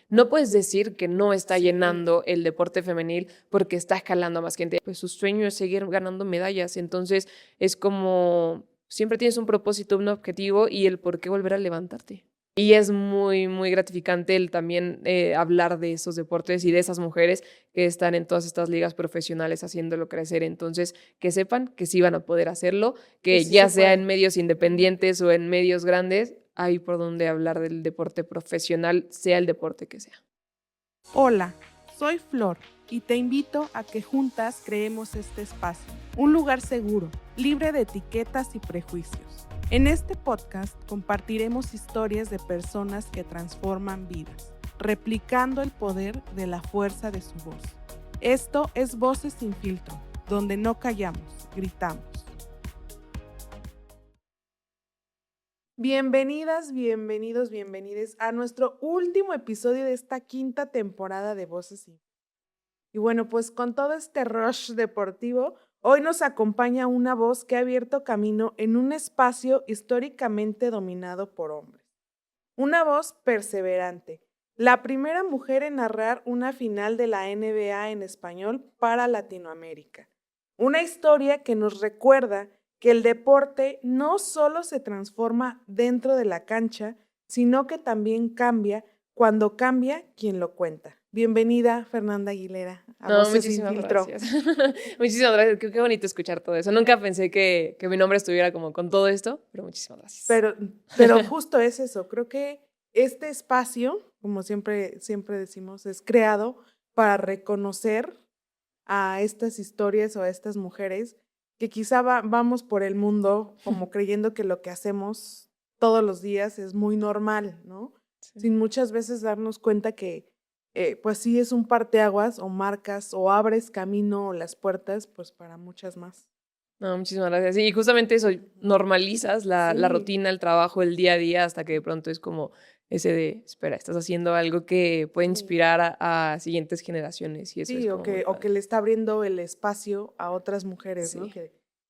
no puedes decir que no está Sí. llenando el deporte femenil porque está escalando a más gente. Pues su sueño es seguir ganando medallas, entonces es como siempre tienes un propósito, un objetivo y el por qué volver a levantarte. Y es muy, muy gratificante el también hablar de esos deportes y de esas mujeres que están en todas estas ligas profesionales haciéndolo crecer. Entonces, que sepan que sí van a poder hacerlo, que sí ya se sea puede. en medios independientes o en medios grandes, hay por donde hablar del deporte profesional, sea el deporte que sea. Hola, soy Flor y te invito a que juntas creemos este espacio, un lugar seguro, libre de etiquetas y prejuicios. En este podcast compartiremos historias de personas que transforman vidas, replicando el poder de la fuerza de su voz. Esto es Voces sin Filtro, donde no callamos, gritamos. Bienvenidas, bienvenidos, bienvenides a nuestro último episodio de esta quinta temporada de Voces sin Filtro. Y bueno, pues con todo este rush deportivo, hoy nos acompaña una voz que ha abierto camino en un espacio históricamente dominado por hombres. Una voz perseverante, la primera mujer en narrar una final de la NBA en español para Latinoamérica. Una historia que nos recuerda que el deporte no solo se transforma dentro de la cancha, sino que también cambia cuando cambia quien lo cuenta. Bienvenida, Fernanda Aguilera, a No, Voces sin muchísimas Filtro. gracias. Muchísimas gracias. Qué bonito escuchar todo eso. Nunca pensé que mi nombre estuviera como con todo esto, pero muchísimas gracias. Pero justo es eso, creo que este espacio, como siempre decimos, es creado para reconocer a estas historias o a estas mujeres que quizá vamos por el mundo como creyendo que lo que hacemos todos los días es muy normal, ¿no? Sí. Sin muchas veces darnos cuenta que pues sí es un parteaguas o marcas o abres camino o las puertas pues para muchas más. No, muchísimas gracias. Y justamente eso, normalizas la Sí. rutina, el trabajo, el día a día, hasta que de pronto es como ese de, espera, estás haciendo algo que puede Sí. inspirar a siguientes generaciones y eso es Sí, como muy o que padre. le está abriendo el espacio a otras mujeres, ¿no? Sí.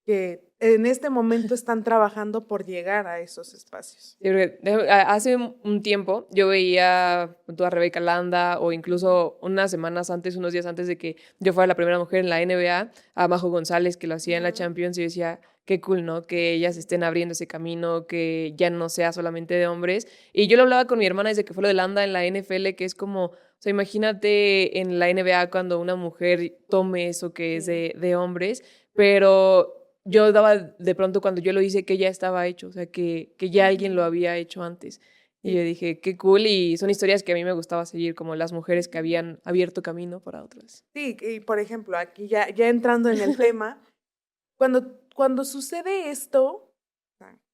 Que en este momento están trabajando por llegar a esos espacios. Sí, porque hace un tiempo yo veía junto a Rebeca Landa o incluso unas semanas antes, unos días antes de que yo fuera la primera mujer en la NBA, a Majo González que lo hacía en la Champions y yo decía, qué cool, ¿no? Que ellas estén abriendo ese camino, que ya no sea solamente de hombres. Y yo lo hablaba con mi hermana desde que fue lo de Landa en la NFL, que es como, o sea, imagínate en la NBA cuando una mujer tome eso que es de hombres, pero yo daba de pronto cuando yo lo hice que ya estaba hecho, o sea, que ya alguien lo había hecho antes. Y yo dije, qué cool, y son historias que a mí me gustaba seguir, como las mujeres que habían abierto camino para otras. Sí, y por ejemplo, aquí ya entrando en el tema, cuando sucede esto,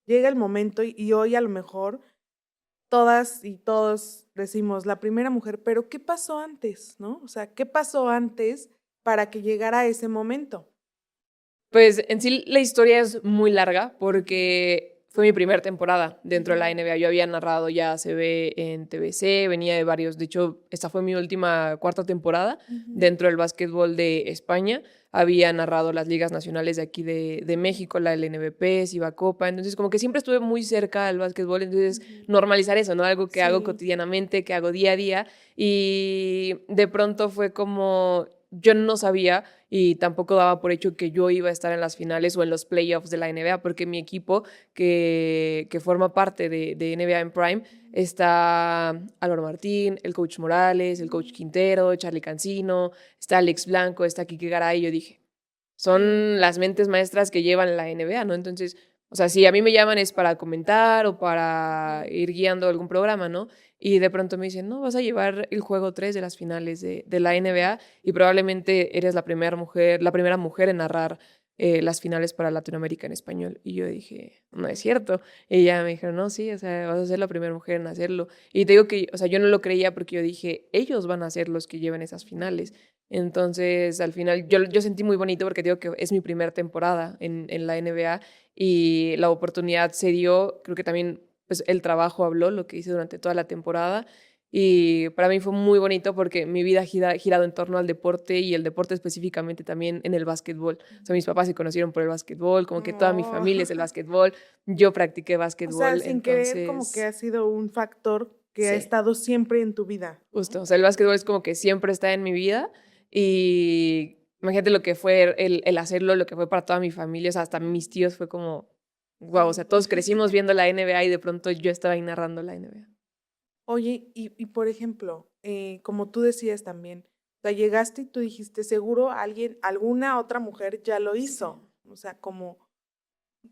llega el momento y hoy a lo mejor todas y todos decimos la primera mujer, pero ¿qué pasó antes, no? O sea, ¿qué pasó antes para que llegara ese momento? Pues en sí la historia es muy larga porque fue mi primera temporada dentro de la NBA. Yo había narrado ya CB en TBC, venía de varios. De hecho, esta fue mi última cuarta temporada dentro del básquetbol de España. Había narrado las ligas nacionales de aquí de México, la LNBP, Ciba Copa. Entonces, como que siempre estuve muy cerca del básquetbol. Entonces, normalizar eso, ¿no? Algo que hago cotidianamente, que hago día a día. Y de pronto fue como, yo no sabía y tampoco daba por hecho que yo iba a estar en las finales o en los playoffs de la NBA, porque mi equipo, que forma parte de NBA en Prime, está Álvaro Martín, el coach Morales, el coach Quintero, Charlie Cancino, está Alex Blanco, está Kike Garay. Yo dije, son las mentes maestras que llevan la NBA, ¿no? Entonces, o sea, si a mí me llaman es para comentar o para ir guiando algún programa, ¿no? Y de pronto me dicen, no, vas a llevar el juego 3 de las finales de la NBA y probablemente eres la primera mujer en narrar las finales para Latinoamérica en español. Y yo dije, no es cierto. Y ella me dijo, no, sí, o sea, vas a ser la primera mujer en hacerlo. Y te digo que, o sea, yo no lo creía porque yo dije, ellos van a ser los que lleven esas finales. Entonces, al final, yo sentí muy bonito porque digo que es mi primera temporada en la NBA y la oportunidad se dio, creo que también pues, el trabajo habló, lo que hice durante toda la temporada y para mí fue muy bonito porque mi vida ha girado en torno al deporte y el deporte específicamente también en el básquetbol. O sea, mis papás se conocieron por el básquetbol, como que toda mi familia es el básquetbol, yo practiqué O sea, básquetbol, sin querer como que entonces... ha sido un factor que ha Sí. estado siempre en tu vida, ¿no? Justo, o sea, el básquetbol es como que siempre está en mi vida y imagínate lo que fue el hacerlo, lo que fue para toda mi familia, o sea, hasta mis tíos fue como, wow, o Sí. sea, todos crecimos viendo la NBA y de pronto yo estaba ahí narrando la NBA. Oye, y por ejemplo, como tú decías también, o sea, llegaste y tú dijiste, seguro alguien, alguna otra mujer ya lo hizo. O sea, como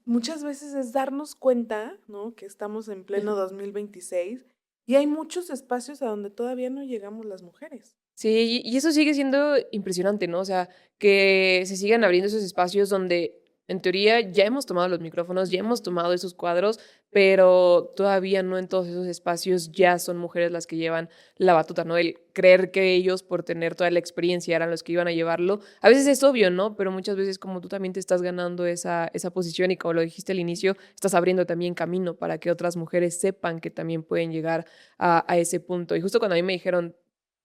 muchas veces es darnos cuenta, ¿no? Que estamos en pleno 2026 y hay muchos espacios a donde todavía no llegamos las mujeres. Sí, y eso sigue siendo impresionante, ¿no? O sea, que se sigan abriendo esos espacios donde, en teoría, ya hemos tomado los micrófonos, ya hemos tomado esos cuadros, pero todavía no en todos esos espacios ya son mujeres las que llevan la batuta, ¿no? El creer que ellos, por tener toda la experiencia, eran los que iban a llevarlo. A veces es obvio, ¿no? Pero muchas veces como tú también te estás ganando esa posición y como lo dijiste al inicio, estás abriendo también camino para que otras mujeres sepan que también pueden llegar a ese punto. Y justo cuando a mí me dijeron,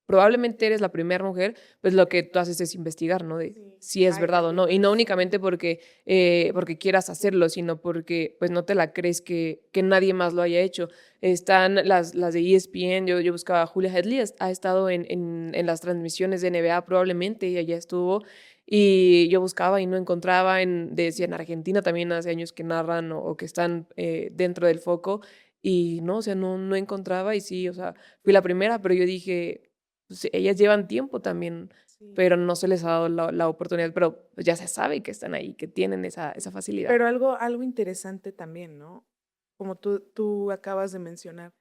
probablemente eres la primera mujer, pues lo que tú haces es investigar, ¿no? De Sí. si es Ay, verdad o alguien no. Y no más. únicamente porque quieras hacerlo, sino porque pues no te la crees que nadie más lo haya hecho. Están las de ESPN, yo buscaba a Julia Headley, ha estado en las transmisiones de NBA probablemente, ella ya estuvo. Y yo buscaba y no encontraba, decía en Argentina también hace años que narran o que están dentro del foco. Y no, o sea, no encontraba y sí, o sea, fui la primera, pero yo dije, pues, ellas llevan tiempo también, Sí. pero no se les ha dado la oportunidad, pero pues, ya se sabe que están ahí, que tienen esa facilidad. Pero algo interesante también, ¿no? Como tú acabas de mencionar,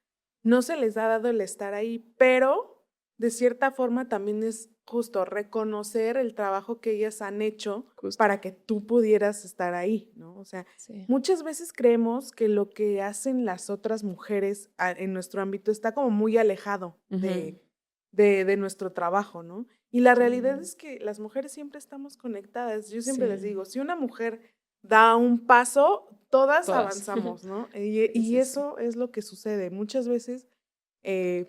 no se les ha dado el estar ahí, pero de cierta forma también es justo reconocer el trabajo que ellas han hecho Justo, para que tú pudieras estar ahí, ¿no? O sea, sí. muchas veces creemos que lo que hacen las otras mujeres en nuestro ámbito está como muy alejado Ujú. de nuestro trabajo, ¿no? Y la realidad Sí, es que las mujeres siempre estamos conectadas. Yo siempre les sí, digo, si una mujer da un paso, todas todas. avanzamos, ¿no? Sí, Y sí, sí. eso es lo que sucede. Muchas veces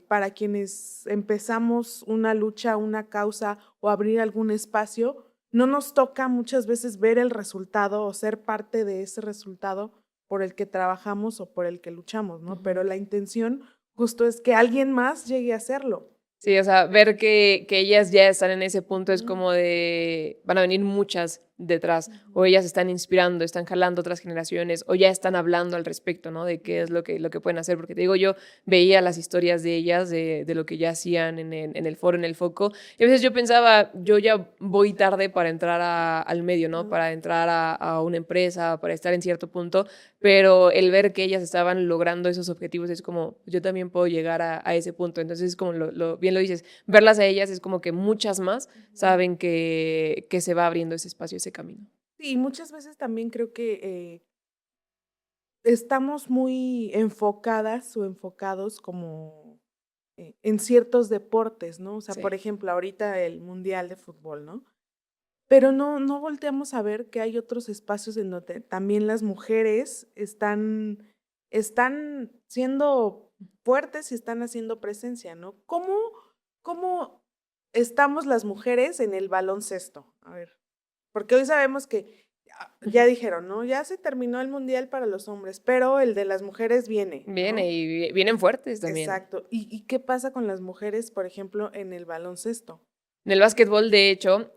para quienes empezamos una lucha, una causa o abrir algún espacio, no nos toca muchas veces ver el resultado o ser parte de ese resultado por el que trabajamos o por el que luchamos, ¿no? Pero Ujú. la intención justo es que alguien más llegue a hacerlo. Sí, o sea, ver que ellas ya están en ese punto es Ujú, como de, van a venir muchas detrás, o ujú, ellas están inspirando, están jalando otras generaciones, o ya están hablando al respecto, ¿no? De qué es lo que pueden hacer, porque te digo, yo veía las historias de ellas, de lo que ya hacían en el foro, en el foco, y a veces yo pensaba, yo ya voy tarde para entrar al medio, ¿no? ujú. Para entrar a una empresa, para estar en cierto punto, pero el ver que ellas estaban logrando esos objetivos es como, yo también puedo llegar a ese punto. Entonces, es como bien lo dices, verlas a ellas es como que muchas más Ujú. saben que se va abriendo ese espacio, ese camino. Sí, muchas veces también creo que estamos muy enfocadas o enfocados como en ciertos deportes, ¿no? O sea, por Sí, ejemplo, ahorita el Mundial de Fútbol, ¿no? Pero no volteamos a ver que hay otros espacios en donde también las mujeres están siendo fuertes y están haciendo presencia, ¿no? ¿Cómo estamos las mujeres en el baloncesto? A ver, porque hoy sabemos que ya dijeron, ¿no? Ya se terminó el mundial para los hombres, pero el de las mujeres viene, viene ¿no? y vienen fuertes también. Exacto. ¿Y qué pasa con las mujeres, por ejemplo, en el baloncesto? En el básquetbol, de hecho,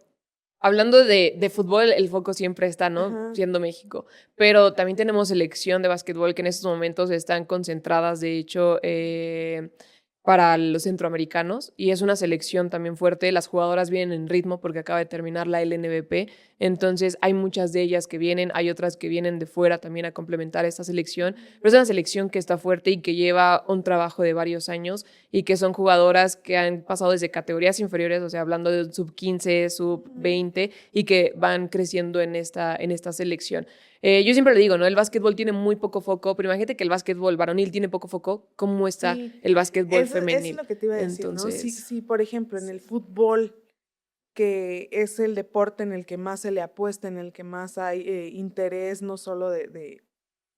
hablando de fútbol, el foco siempre está, ¿no? Ajá. Siendo México. Pero también tenemos selección de básquetbol que en estos momentos están concentradas, de hecho, para los centroamericanos. Y es una selección también fuerte. Las jugadoras vienen en ritmo porque acaba de terminar la LNBP. Entonces, hay muchas de ellas que vienen, hay otras que vienen de fuera también a complementar esta selección. Pero es una selección que está fuerte y que lleva un trabajo de varios años y que son jugadoras que han pasado desde categorías inferiores, o sea, hablando de sub 15, sub Ujú. 20 y que van creciendo en esta selección. Yo siempre le digo, ¿no? El básquetbol tiene muy poco foco, pero imagínate que el básquetbol varonil tiene poco foco, ¿cómo está Sí, el básquetbol eso es femenil? lo que te iba a decir, ¿no? Entonces, Sí, por ejemplo, en el sí. fútbol, que es el deporte en el que más se le apuesta, en el que más hay interés, no solo de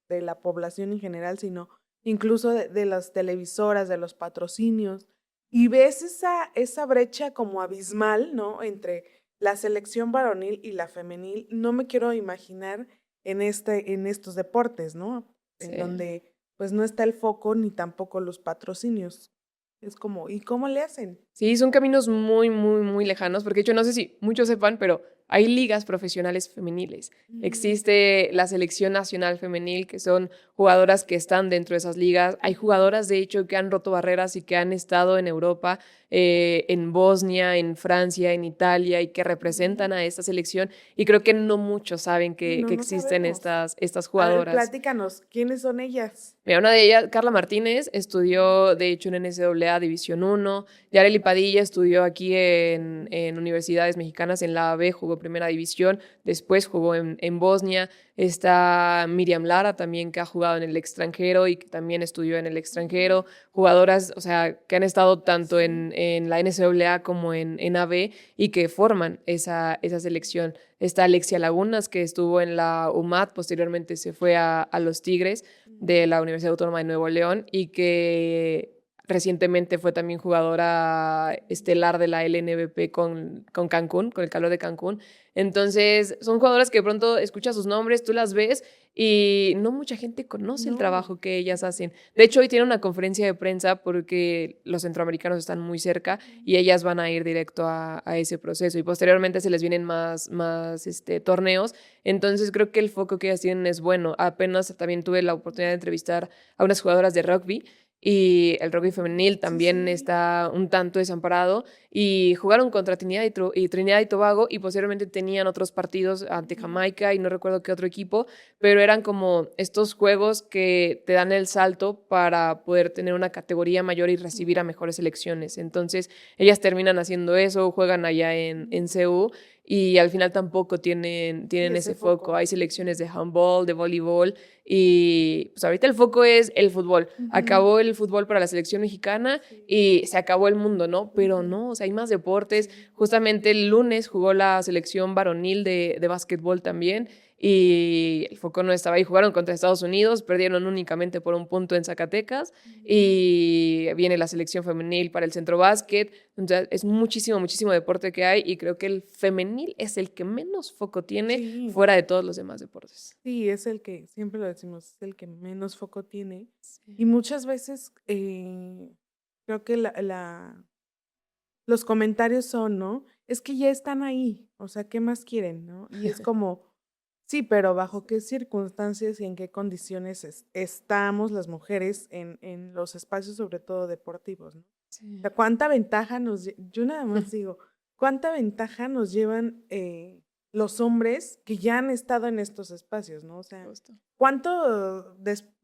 la población en general, sino incluso de las televisoras, de los patrocinios, y ves esa brecha como abismal, ¿no? Entre la selección varonil y la femenil, no me quiero imaginar en estos deportes, ¿no? En Sí. donde pues no está el foco ni tampoco los patrocinios. Es como, ¿y cómo le hacen? Sí, son caminos muy, muy, muy lejanos, porque de hecho no sé si muchos sepan, pero hay ligas profesionales femeniles. Existe la selección nacional femenil, que son jugadoras que están dentro de esas ligas. Hay jugadoras, de hecho, que han roto barreras y que han estado en Europa, en Bosnia, en Francia, en Italia, y que representan a esta selección. Y creo que no muchos saben Sí, que no existen sabemos. estas A ver, jugadoras. platícanos, ¿quiénes son ellas? Mira, una de ellas, Carla Martínez, estudió, de hecho, en NCAA División 1. Yareli Padilla estudió aquí en universidades mexicanas, en la AB, jugó Primera División, después jugó en Bosnia. Está Miriam Lara también, que ha jugado en el extranjero y que también estudió en el extranjero. Jugadoras, o sea, que han estado tanto en la NCAA como en AB y que forman esa selección. Está Alexia Lagunas, que estuvo en la UMAT, posteriormente se fue a los Tigres de la Universidad Autónoma de Nuevo León y que recientemente fue también jugadora estelar de la LNBP con Cancún, con el calor de Cancún. Entonces, son jugadoras que de pronto escuchas sus nombres, tú las ves y no mucha gente conoce el trabajo que ellas hacen. De hecho, hoy tiene una conferencia de prensa porque los centroamericanos están muy cerca y ellas van a ir directo a ese proceso y posteriormente se les vienen más torneos. Entonces, creo que el foco que ellas tienen es bueno. Apenas también tuve la oportunidad de entrevistar a unas jugadoras de rugby y el rugby femenil también está un tanto desamparado y jugaron contra Trinidad y Tobago y posteriormente tenían otros partidos ante Jamaica y no recuerdo qué otro equipo, pero eran como estos juegos que te dan el salto para poder tener una categoría mayor y recibir a mejores selecciones. Entonces ellas terminan haciendo eso, juegan allá en CU y al final tampoco tienen ese foco. Hay selecciones de handball, de voleibol y pues ahorita el foco es el fútbol. Acabó el fútbol para la selección mexicana y se acabó el mundo, ¿no? Pero no, o sea, hay más deportes. Justamente el lunes jugó la selección varonil de básquetbol también y el foco no estaba ahí. Jugaron contra Estados Unidos, perdieron únicamente por un punto en Zacatecas y viene la selección femenil para el centro básquet. Entonces, es muchísimo, muchísimo deporte que hay y creo que el femenil es el que menos foco tiene fuera de todos los demás deportes. Sí, es el que, siempre lo decimos, es el que menos foco tiene. Sí. Y muchas veces creo que los comentarios son, ¿no? Es que ya están ahí, o sea, ¿qué más quieren, no? Y es como, sí, pero ¿bajo qué circunstancias y en qué condiciones estamos las mujeres en los espacios, sobre todo deportivos, ¿no? Sí. O sea, ¿cuánta ventaja yo nada más digo, cuánta ventaja nos llevan los hombres que ya han estado en estos espacios, ¿no? O sea, ¿cuánto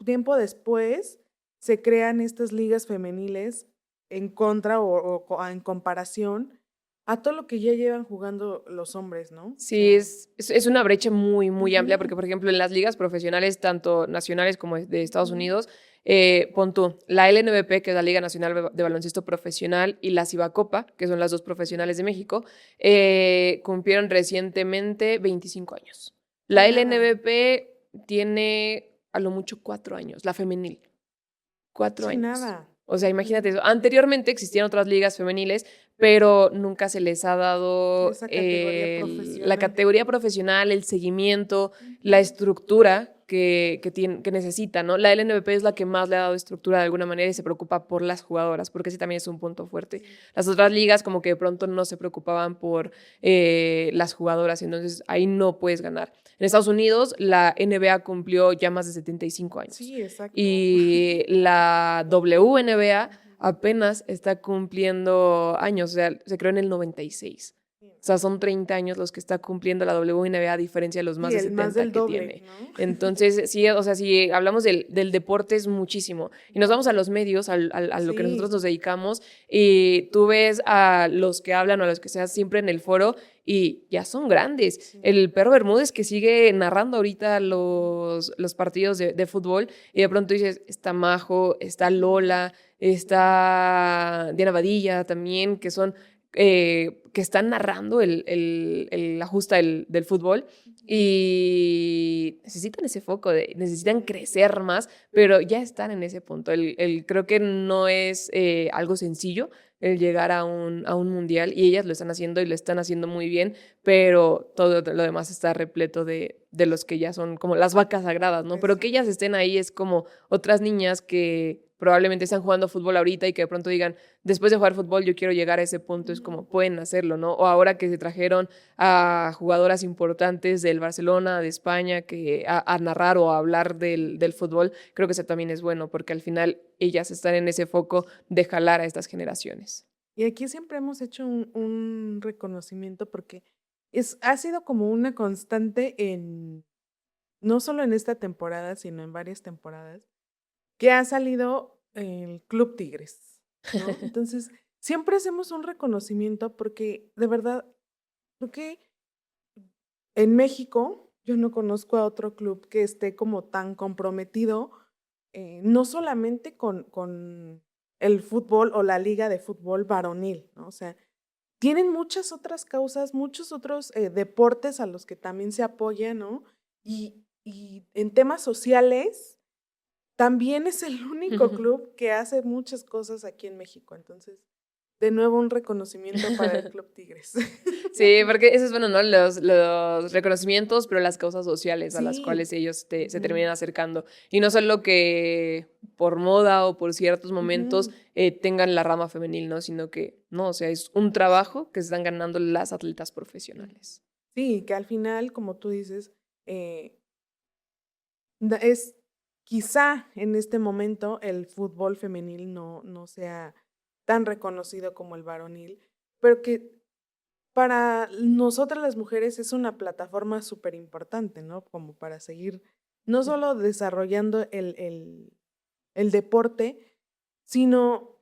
tiempo después se crean estas ligas femeniles en contra o en comparación a todo lo que ya llevan jugando los hombres, ¿no? Sí, es una brecha muy, muy amplia, porque, por ejemplo, en las ligas profesionales, tanto nacionales como de Estados Unidos, pon tú, la LNBP, que es la Liga Nacional de Baloncesto Profesional, y la Cibacopa, que son las dos profesionales de México, cumplieron recientemente 25 años. La LNBP tiene a lo mucho 4 años, la femenil. 4 años. Nada. O sea, imagínate eso. Anteriormente existían otras ligas femeniles, pero nunca se les ha dado la categoría profesional, el seguimiento, la estructura que necesita, ¿no? La LNBP es la que más le ha dado estructura de alguna manera y se preocupa por las jugadoras, porque ese también es un punto fuerte. Las otras ligas como que de pronto no se preocupaban por las jugadoras, entonces ahí no puedes ganar. En Estados Unidos, la NBA cumplió ya más de 75 años. Sí, exacto. Y la WNBA apenas está cumpliendo años, o sea, se creó en el 96. O sea, son 30 años los que está cumpliendo la WNBA a diferencia de los más de 70 más del que doble, tiene. ¿no? Entonces, sí, o sea, si hablamos del deporte es muchísimo. Y nos vamos a los medios, a lo que nosotros nos dedicamos, y tú ves a los que hablan o a los que sean siempre en el foro y ya son grandes. Sí. El Perro Bermúdez que sigue narrando ahorita los partidos de fútbol y de pronto dices, está Majo, está Lola, está Diana Badilla también, que son... que están narrando la justa del fútbol y necesitan ese foco, necesitan crecer más, pero ya están en ese punto. Creo que no es algo sencillo, el llegar a un mundial, y ellas lo están haciendo y lo están haciendo muy bien, pero todo lo demás está repleto de los que ya son como las vacas sagradas, ¿no? Pero que ellas estén ahí es como otras niñas que probablemente están jugando fútbol ahorita y que de pronto digan, después de jugar fútbol yo quiero llegar a ese punto, es como pueden hacerlo, ¿no? O ahora que se trajeron a jugadoras importantes del Barcelona, de España, que a narrar o a hablar del fútbol, creo que eso también es bueno, porque al final ellas están en ese foco de jalar a estas generaciones. Y aquí siempre hemos hecho un reconocimiento porque ha sido como una constante no solo en esta temporada, sino en varias temporadas, que ha salido el Club Tigres, ¿no? Entonces, siempre hacemos un reconocimiento porque de verdad, creo que en México yo no conozco a otro club que esté como tan comprometido, no solamente con el fútbol o la liga de fútbol varonil, ¿no? O sea, tienen muchas otras causas, muchos otros deportes a los que también se apoya, ¿no? Y en temas sociales, también es el único club que hace muchas cosas aquí en México. Entonces, de nuevo un reconocimiento para el Club Tigres. Sí, porque eso es bueno, ¿no? Los reconocimientos, pero las causas sociales a las Sí. cuales ellos se terminan acercando. Y no solo que por moda o por ciertos momentos tengan la rama femenil, ¿no? Sino que, no, o sea, es un trabajo que se están ganando las atletas profesionales. Sí, que al final, como tú dices, es quizá en este momento el fútbol femenil no sea tan reconocido como el varonil, pero que para nosotras las mujeres es una plataforma súper importante, ¿no? Como para seguir no solo desarrollando el deporte, sino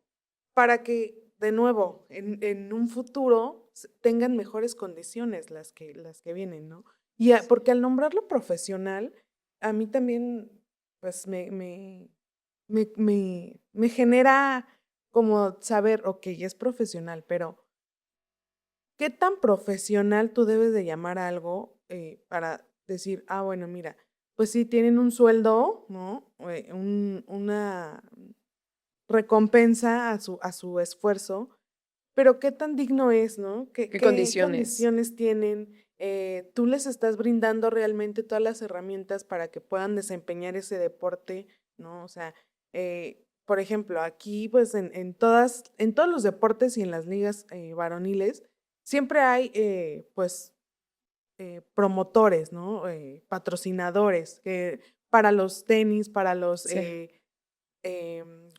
para que, de nuevo, en un futuro tengan mejores condiciones las que vienen, ¿no? Porque al nombrarlo profesional, a mí también, pues, me genera como saber, ok, es profesional, pero ¿qué tan profesional tú debes de llamar a algo para decir, bueno, mira, pues sí, tienen un sueldo, ¿no? Una recompensa a su esfuerzo, pero qué tan digno es, ¿no? ¿Qué ¿Qué condiciones? condiciones tienen? ¿Tú les estás brindando realmente todas las herramientas para que puedan desempeñar ese deporte, ¿no? O sea, por ejemplo, aquí, pues en todos los deportes y en las ligas varoniles, siempre hay, pues, promotores, ¿no? Patrocinadores para los tenis, para los Sí.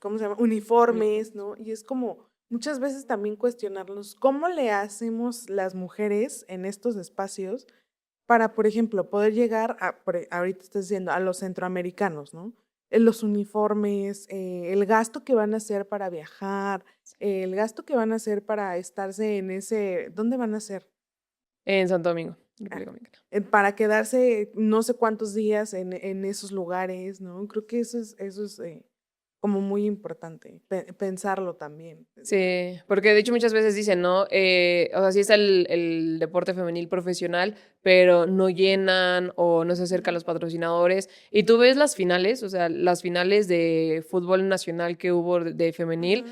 ¿cómo se llama? Uniformes, ¿no? Y es como muchas veces también cuestionarnos cómo le hacemos las mujeres en estos espacios para, por ejemplo, poder llegar ahorita estás diciendo, a los centroamericanos, ¿no? Los uniformes, el gasto que van a hacer para viajar, el gasto que van a hacer para estarse ¿dónde van a ser? En Santo Domingo, República Dominicana. Para quedarse no sé cuántos días en esos lugares, ¿no? Creo que eso es como muy importante, pensarlo también. Sí, porque de hecho muchas veces dicen, ¿no? O sea, sí está el deporte femenil profesional, pero no llenan o no se acercan los patrocinadores. Y tú ves las finales, o sea, las finales de fútbol nacional que hubo de femenil,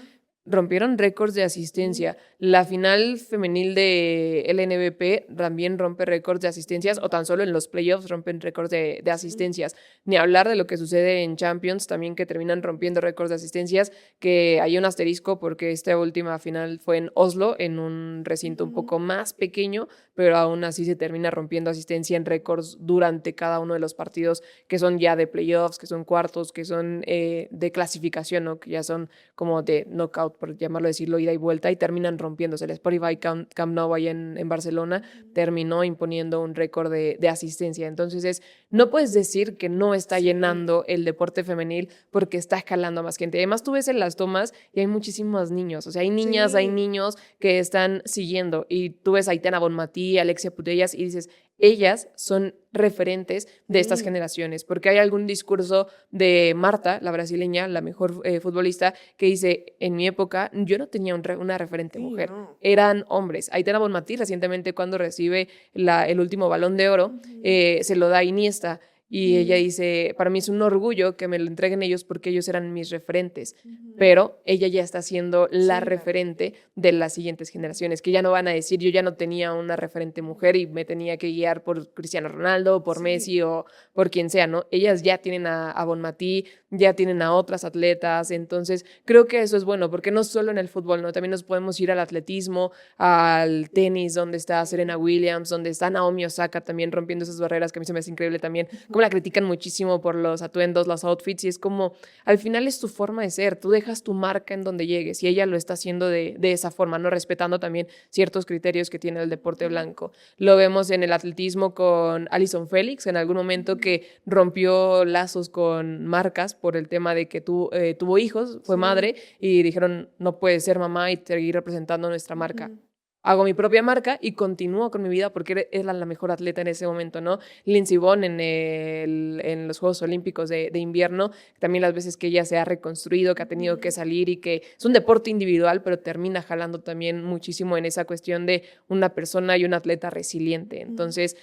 rompieron récords de asistencia. La final femenil de LNBP también rompe récords de asistencias, o tan solo en los playoffs rompen récords de asistencias. Ni hablar de lo que sucede en Champions, también que terminan rompiendo récords de asistencias, que hay un asterisco porque esta última final fue en Oslo, en un recinto un poco más pequeño, pero aún así se termina rompiendo asistencia en récords durante cada uno de los partidos que son ya de playoffs, que son cuartos, que son de clasificación, ¿no? Que ya son como de knockout, por llamarlo decirlo, ida y vuelta, y terminan rompiéndose. El Spotify Camp Nou allá en Barcelona terminó imponiendo un récord de asistencia. Entonces no puedes decir que no está llenando el deporte femenil porque está escalando a más gente. Además tú ves en las tomas y hay muchísimos niños, o sea, hay niñas, hay niños que están siguiendo, y tú ves a Aitana Bonmatí, Alexia Putellas, y dices, ellas son referentes de estas generaciones, porque hay algún discurso de Marta, la brasileña, la mejor futbolista, que dice, en mi época yo no tenía una referente mujer, eran hombres. Aitana Bonmatí recientemente, cuando recibe el último Balón de Oro, se lo da a Iniesta, Y ella dice, para mí es un orgullo que me lo entreguen ellos porque ellos eran mis referentes, Ujú. pero ella ya está siendo Sí, la la referente de las siguientes generaciones, que ya no van a decir, yo ya no tenía una referente mujer y me tenía que guiar por Cristiano Ronaldo, por Sí. Messi o por quien sea, ¿no? Ellas ya tienen a Bonmatí, ya tienen a otras atletas, entonces creo que eso es bueno, porque no solo en el fútbol, ¿no? También nos podemos ir al atletismo, al tenis, donde está Serena Williams, donde está Naomi Osaka también rompiendo esas barreras, que a mí se me hace increíble también, como la critican muchísimo por los atuendos, los outfits, y es como, al final es tu forma de ser, tú dejas tu marca en donde llegues, y ella lo está haciendo de esa forma, ¿no? Respetando también ciertos criterios que tiene el deporte blanco. Lo vemos en el atletismo con Allyson Félix, en algún momento que rompió lazos con marcas por el tema de que tuvo hijos, fue Sí. madre, y dijeron, no puedes ser mamá y seguir representando nuestra marca. Ujú. Hago mi propia marca y continúo con mi vida porque era la mejor atleta en ese momento, ¿no? Lindsey Vonn en los Juegos Olímpicos de invierno, también las veces que ella se ha reconstruido, que ha tenido que salir y que es un deporte individual, pero termina jalando también muchísimo en esa cuestión de una persona y un atleta resiliente. Entonces,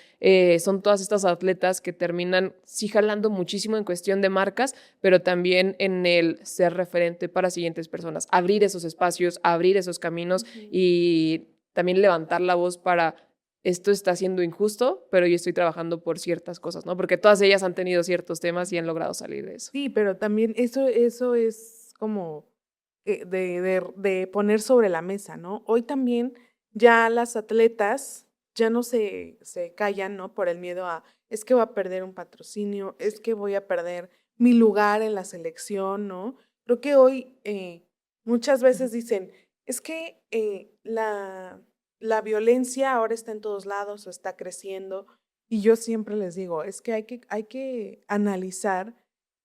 son todas estas atletas que terminan sí jalando muchísimo en cuestión de marcas, pero también en el ser referente para siguientes personas, abrir esos espacios, abrir esos caminos y también levantar la voz para esto está siendo injusto, pero yo estoy trabajando por ciertas cosas, ¿no? Porque todas ellas han tenido ciertos temas y han logrado salir de eso. Sí, pero también eso es como de poner sobre la mesa, ¿no? Hoy también ya las atletas ya no se callan, ¿no? Por el miedo a, es que voy a perder un patrocinio, es que voy a perder mi lugar en la selección, ¿no? Creo que hoy muchas veces dicen, es que la violencia ahora está en todos lados o está creciendo. Y yo siempre les digo, es que hay que analizar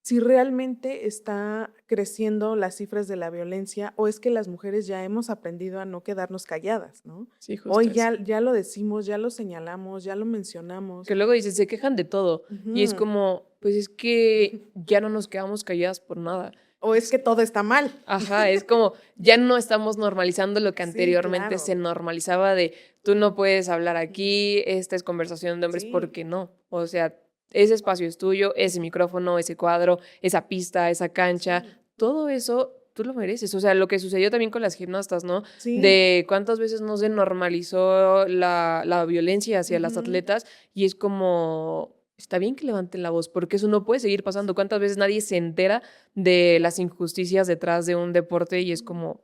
si realmente está creciendo las cifras de la violencia o es que las mujeres ya hemos aprendido a no quedarnos calladas, ¿no? Sí, justo Hoy eso. ya lo decimos, ya lo señalamos, ya lo mencionamos. Que luego dicen, se quejan de todo. Y es Ujú. como, pues es que ya no nos quedamos calladas por nada. O es que todo está mal. Ajá, es como, ya no estamos normalizando lo que Sí, anteriormente claro. se normalizaba de, tú no puedes hablar aquí, esta es conversación de hombres, Sí. ¿por qué no? O sea, ese espacio es tuyo, ese micrófono, ese cuadro, esa pista, esa cancha, Sí. todo eso tú lo mereces. O sea, lo que sucedió también con las gimnastas, ¿no? Sí. De cuántas veces no se normalizó la violencia hacia las Ujú. atletas y es como, está bien que levanten la voz, porque eso no puede seguir pasando. ¿Cuántas veces nadie se entera de las injusticias detrás de un deporte y es como,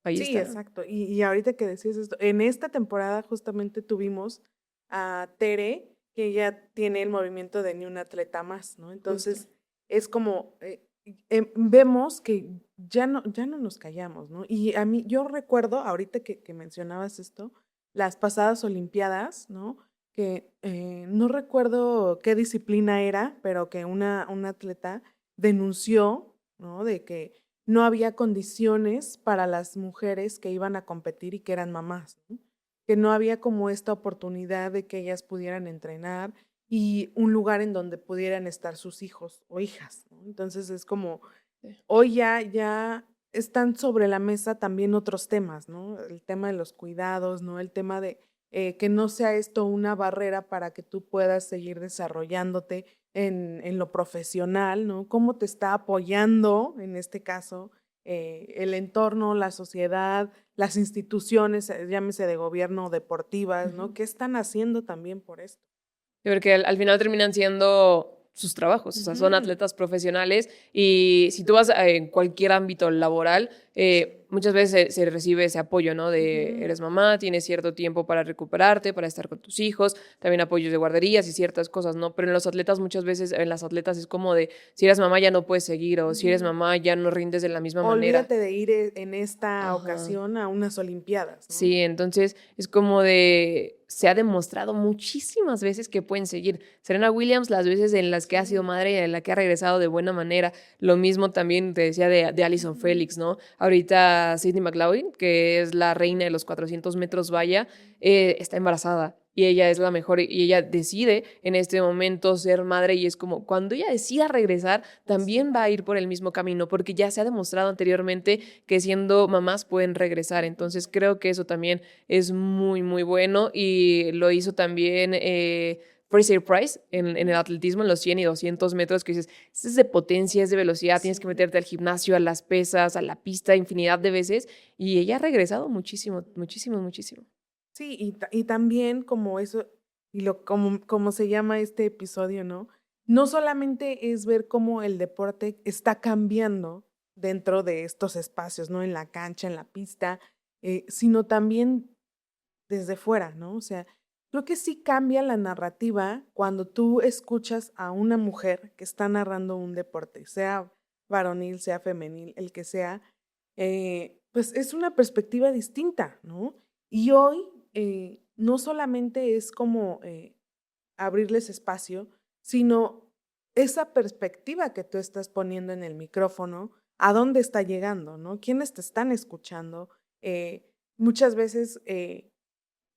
ahí Sí, está? exacto. Y ahorita que decías esto, en esta temporada justamente tuvimos a Tere, que ella tiene el movimiento de Ni un atleta más, ¿no? Justo. Entonces, es como, vemos que ya no nos callamos, ¿no? Y a mí, yo recuerdo, ahorita que mencionabas esto, las pasadas Olimpiadas, ¿no? Que no recuerdo qué disciplina era, pero que una atleta denunció, ¿no? De que no había condiciones para las mujeres que iban a competir y que eran mamás, ¿no? Que no había como esta oportunidad de que ellas pudieran entrenar y un lugar en donde pudieran estar sus hijos o hijas, ¿no? Entonces es como, Sí. hoy ya están sobre la mesa también otros temas, ¿no? El tema de los cuidados, ¿no? El tema de que no sea esto una barrera para que tú puedas seguir desarrollándote en lo profesional, ¿no? Cómo te está apoyando, en este caso, el entorno, la sociedad, las instituciones, llámese de gobierno o deportivas, ¿no? ¿Qué están haciendo también por esto? Porque al final terminan siendo sus trabajos, o sea, son Ujú. atletas profesionales y si tú vas en cualquier ámbito laboral, muchas veces se recibe ese apoyo, ¿no? De Ujú. eres mamá, tienes cierto tiempo para recuperarte, para estar con tus hijos, también apoyos de guarderías y ciertas cosas, ¿no? Pero en los atletas muchas veces, en las atletas es como de, si eres mamá ya no puedes seguir o si eres Ujú. mamá ya no rindes de la misma manera. Olvídate de ir en esta Ajá. ocasión a unas olimpiadas, ¿no? Sí, entonces es como de, se ha demostrado muchísimas veces que pueden seguir. Serena Williams, las veces en las que ha sido Sí. madre y en la que ha regresado de buena manera. Lo mismo también te decía de Allyson Ujú. Félix, ¿no? Ahorita Sydney McLaughlin, que es la reina de los 400 metros valla, está embarazada. Y ella es la mejor y ella decide en este momento ser madre y es como cuando ella decida regresar, también va a ir por el mismo camino porque ya se ha demostrado anteriormente que siendo mamás pueden regresar. Entonces creo que eso también es muy, muy bueno y lo hizo también Fraser Price en el atletismo, en los 100 y 200 metros, que dices, esto es de potencia, es de velocidad, tienes que Sí. meterte al gimnasio, a las pesas, a la pista infinidad de veces, y ella ha regresado muchísimo, muchísimo, muchísimo. Sí, y también como eso, y como se llama este episodio, ¿no? No solamente es ver cómo el deporte está cambiando dentro de estos espacios, ¿no? En la cancha, en la pista, sino también desde fuera, ¿no? O sea, creo que sí cambia la narrativa cuando tú escuchas a una mujer que está narrando un deporte, sea varonil, sea femenil, el que sea, pues es una perspectiva distinta, ¿no? Y hoy no solamente es como abrirles espacio, sino esa perspectiva que tú estás poniendo en el micrófono, a dónde está llegando, ¿no? ¿Quiénes te están escuchando? Muchas veces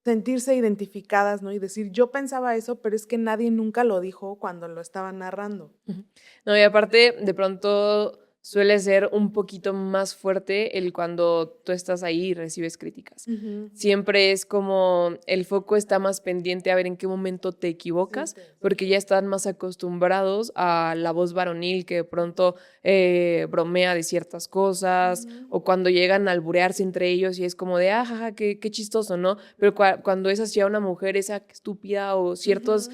sentirse identificadas, ¿no? Y decir, yo pensaba eso, pero es que nadie nunca lo dijo cuando lo estaba narrando. Ujú. No, y aparte, de pronto suele ser un poquito más fuerte el cuando tú estás ahí y recibes críticas. Ujú. Siempre es como el foco está más pendiente a ver en qué momento te Sí, equivocas, te porque ya están más acostumbrados a la voz varonil que de pronto bromea de ciertas cosas, Ujú. o cuando llegan a alburearse entre ellos y es como de, ah, jaja, qué chistoso, ¿no? Pero cuando es hacia una mujer, esa qué estúpida, o ciertas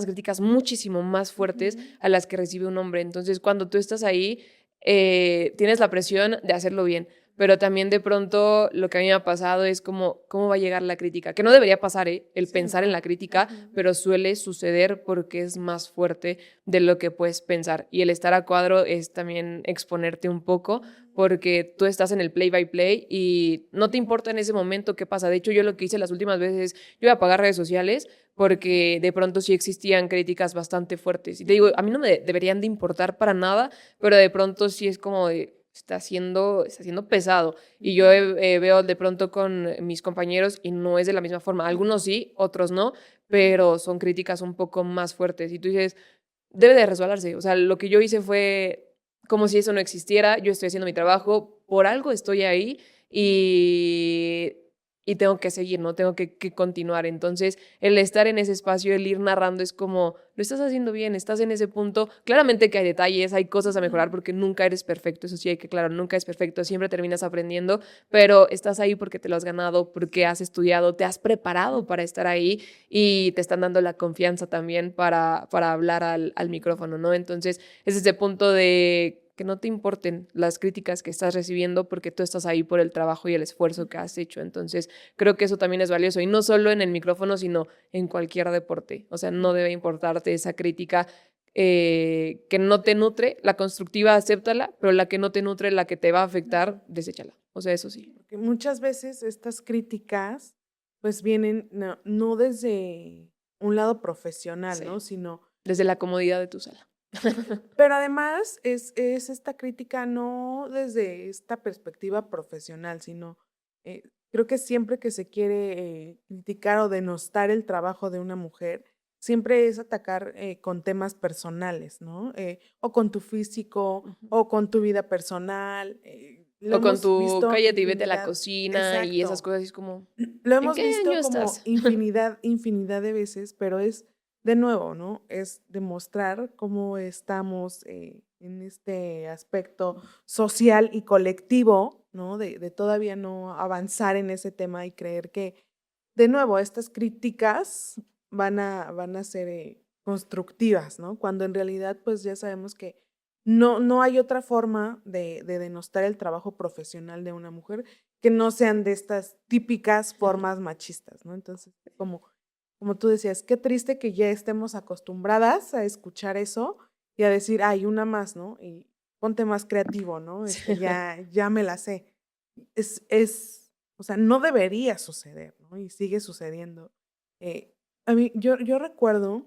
críticas muchísimo más fuertes Ujú. a las que recibe un hombre. Entonces, cuando tú estás ahí, tienes la presión de hacerlo bien, pero también de pronto lo que a mí me ha pasado es como, ¿cómo va a llegar la crítica? Que no debería pasar, el Sí, pensar en la no. crítica, Ujú. pero suele suceder porque es más fuerte de lo que puedes pensar. Y el estar a cuadro es también exponerte un poco, porque tú estás en el play by play y no te importa en ese momento qué pasa. De hecho, yo lo que hice las últimas veces, yo iba a apagar redes sociales porque de pronto sí existían críticas bastante fuertes. Y te digo, a mí no me deberían de importar para nada, pero de pronto sí es como de, está siendo pesado. Y yo veo de pronto con mis compañeros y no es de la misma forma. Algunos sí, otros no, pero son críticas un poco más fuertes. Y tú dices, debe de resbalarse. O sea, lo que yo hice fue como si eso no existiera. Yo estoy haciendo mi trabajo, por algo estoy ahí y, y tengo que seguir, ¿no? Tengo que continuar. Entonces, el estar en ese espacio, el ir narrando es como, lo estás haciendo bien, estás en ese punto. Claramente que hay detalles, hay cosas a mejorar porque nunca eres perfecto. Eso sí hay que, claro, nunca es perfecto. Siempre terminas aprendiendo, pero estás ahí porque te lo has ganado, porque has estudiado, te has preparado para estar ahí y te están dando la confianza también para hablar al micrófono, ¿no? Entonces, es ese punto de que no te importen las críticas que estás recibiendo porque tú estás ahí por el trabajo y el esfuerzo que has hecho. Entonces, creo que eso también es valioso y no solo en el micrófono, sino en cualquier deporte. O sea, no debe importarte esa crítica que no te nutre, la constructiva, acéptala, pero la que no te nutre, la que te va a afectar, deséchala. O sea, eso sí. Porque muchas veces estas críticas pues vienen no desde un lado profesional, Sí. ¿no? Sino, Desde la comodidad de tu sala. pero además es esta crítica no desde esta perspectiva profesional, sino creo que siempre que se quiere criticar o denostar el trabajo de una mujer, siempre es atacar con temas personales, ¿no? O con tu físico, Ujú. o con tu vida personal. Lo O con hemos tu visto cállate y vete a la infinidad, cocina y esas exacto. cosas, y es como, Lo ¿en hemos qué año visto como estás? infinidad de veces, pero es de nuevo, ¿no? Es demostrar cómo estamos en este aspecto social y colectivo, ¿no? De todavía no avanzar en ese tema y creer que, de nuevo, estas críticas van a ser constructivas, ¿no? Cuando en realidad, pues ya sabemos que no hay otra forma de denostar el trabajo profesional de una mujer que no sean de estas típicas formas machistas, ¿no? Entonces, como tú decías, qué triste que ya estemos acostumbradas a escuchar eso y a decir, hay una más, ¿no? Y ponte más creativo, ¿no? Ya me la sé. O sea, no debería suceder, ¿no? Y sigue sucediendo. A mí, yo recuerdo,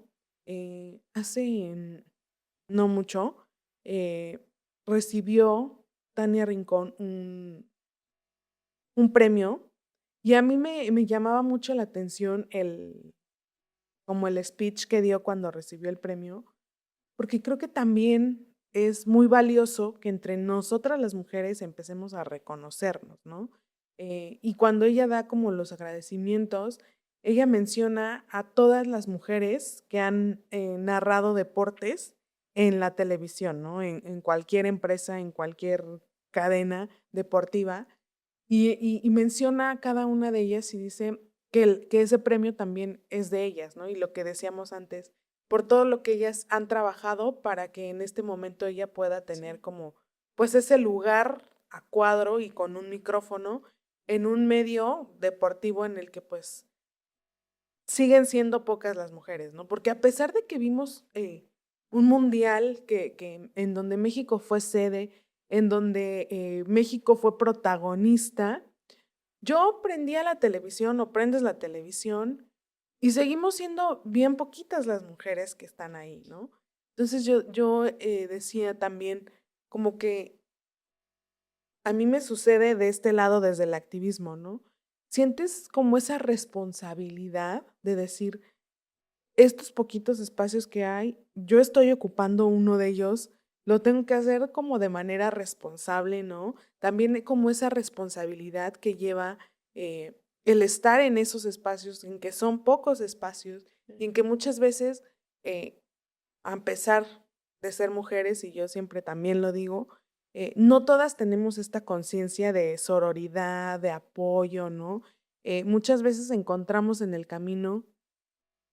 hace no mucho, eh, recibió Tania Rincón un premio y a mí me llamaba mucho la atención como el speech que dio cuando recibió el premio, porque creo que también es muy valioso que entre nosotras las mujeres empecemos a reconocernos, ¿no? Y cuando ella da como los agradecimientos, ella menciona a todas las mujeres que han narrado deportes en la televisión, ¿no? En cualquier empresa, en cualquier cadena deportiva, y menciona a cada una de ellas y dice que ese premio también es de ellas, ¿no? Y lo que decíamos antes, por todo lo que ellas han trabajado para que en este momento ella pueda tener como, pues ese lugar a cuadro y con un micrófono en un medio deportivo en el que pues siguen siendo pocas las mujeres, ¿no? Porque a pesar de que vimos un mundial en donde México fue sede, en donde México fue protagonista, yo prendía la televisión o prendes la televisión y seguimos siendo bien poquitas las mujeres que están ahí, ¿no? Entonces yo decía también como que a mí me sucede de este lado desde el activismo, ¿no? Sientes como esa responsabilidad de decir, estos poquitos espacios que hay, yo estoy ocupando uno de ellos, lo tengo que hacer como de manera responsable, ¿no? También como esa responsabilidad que lleva el estar en esos espacios, en que son pocos espacios y en que muchas veces, a pesar de ser mujeres, y yo siempre también lo digo, no todas tenemos esta conciencia de sororidad, de apoyo, ¿no? Muchas veces encontramos en el camino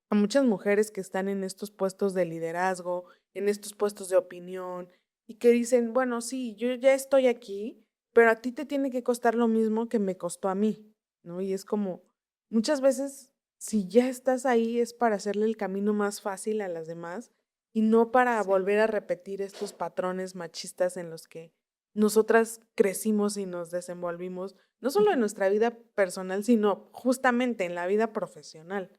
a muchas mujeres que están en estos puestos de liderazgo, en estos puestos de opinión, y que dicen, bueno, sí, yo ya estoy aquí, pero a ti te tiene que costar lo mismo que me costó a mí, ¿no? Y es como, muchas veces, si ya estás ahí es para hacerle el camino más fácil a las demás y no para volver a repetir estos patrones machistas en los que nosotras crecimos y nos desenvolvimos, no solo en nuestra vida personal, sino justamente en la vida profesional.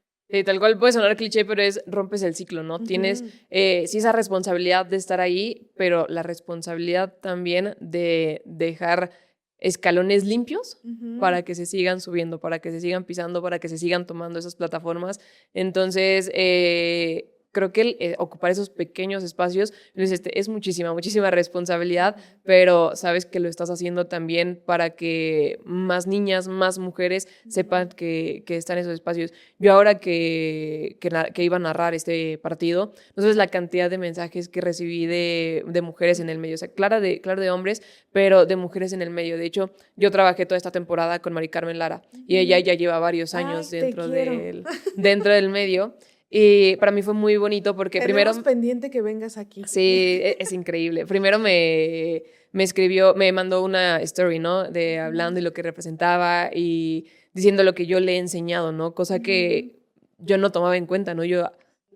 Tal cual puede sonar cliché, pero rompes el ciclo, ¿no? Tienes sí esa responsabilidad de estar ahí, pero la responsabilidad también de dejar escalones limpios para que se sigan subiendo, para que se sigan pisando, para que se sigan tomando esas plataformas. Entonces, creo que ocupar esos pequeños espacios es muchísima responsabilidad, pero sabes que lo estás haciendo también para que más niñas, más mujeres sepan que están esos espacios. Yo ahora que iba a narrar este partido, no sabes la cantidad de mensajes que recibí de mujeres en el medio, o sea, claro de hombres, pero de mujeres en el medio. De hecho, yo trabajé toda esta temporada con Mari Carmen Lara y ella ya lleva varios años dentro del medio. Y para mí fue muy bonito porque Tenemos pendiente que vengas aquí. Sí, es increíble. Primero me escribió, me mandó una story, ¿no? De hablando y lo que representaba y diciendo lo que yo le he enseñado, ¿no? Cosa que yo no tomaba en cuenta, ¿no? Yo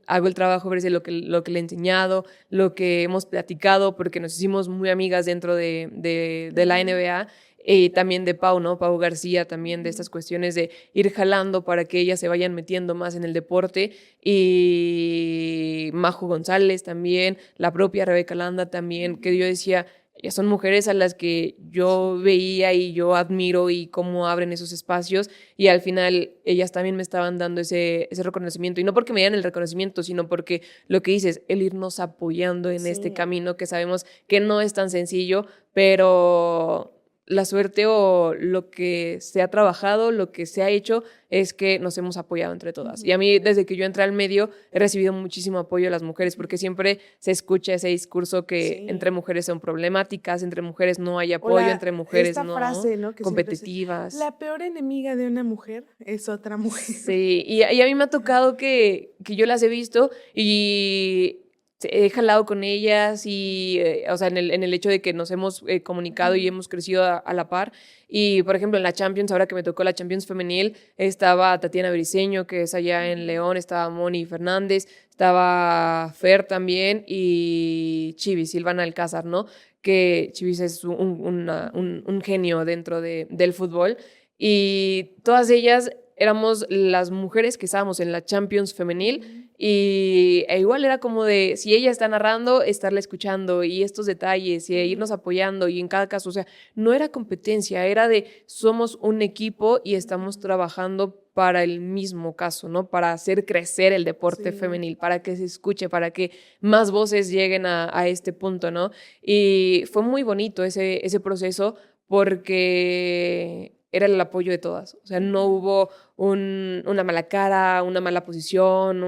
hago el trabajo, ver lo que le he enseñado, lo que hemos platicado, porque nos hicimos muy amigas dentro de la NBA. Y también de Pau, ¿no? Pau García, también de estas cuestiones de ir jalando para que ellas se vayan metiendo más en el deporte. Y Majo González también, la propia Rebeca Landa también, que yo decía, ellas son mujeres a las que yo veía y yo admiro y cómo abren esos espacios, y al final ellas también me estaban dando ese reconocimiento, y no porque me dieran el reconocimiento, sino porque lo que dices, el irnos apoyando en este camino que sabemos que no es tan sencillo, pero la suerte o lo que se ha trabajado, lo que se ha hecho es que nos hemos apoyado entre todas. Y a mí, desde que yo entré al medio, he recibido muchísimo apoyo de las mujeres, porque siempre se escucha ese discurso que entre mujeres son problemáticas, entre mujeres no hay apoyo, entre mujeres esta no, frase, ¿no? Que competitivas. La peor enemiga de una mujer es otra mujer. Sí, y a mí me ha tocado que yo las he visto y he jalado con ellas y, o sea, en el hecho de que nos hemos comunicado y hemos crecido a la par. Y, por ejemplo, en la Champions, ahora que me tocó la Champions femenil, estaba Tatiana Briceño, que es allá en León, estaba Moni Fernández, estaba Fer también y Chivis, Silvana Alcázar, ¿no? Que Chivis es un genio dentro del fútbol. Y todas ellas éramos las mujeres que estábamos en la Champions femenil y igual era como de, si ella está narrando, estarla escuchando y estos detalles y irnos apoyando, y en cada caso, o sea, no era competencia, era de somos un equipo y estamos trabajando para el mismo caso, ¿no? Para hacer crecer el deporte femenil, para que se escuche, para que más voces lleguen a este punto, ¿no? Y fue muy bonito ese proceso porque era el apoyo de todas. O sea, no hubo una mala cara, una mala posición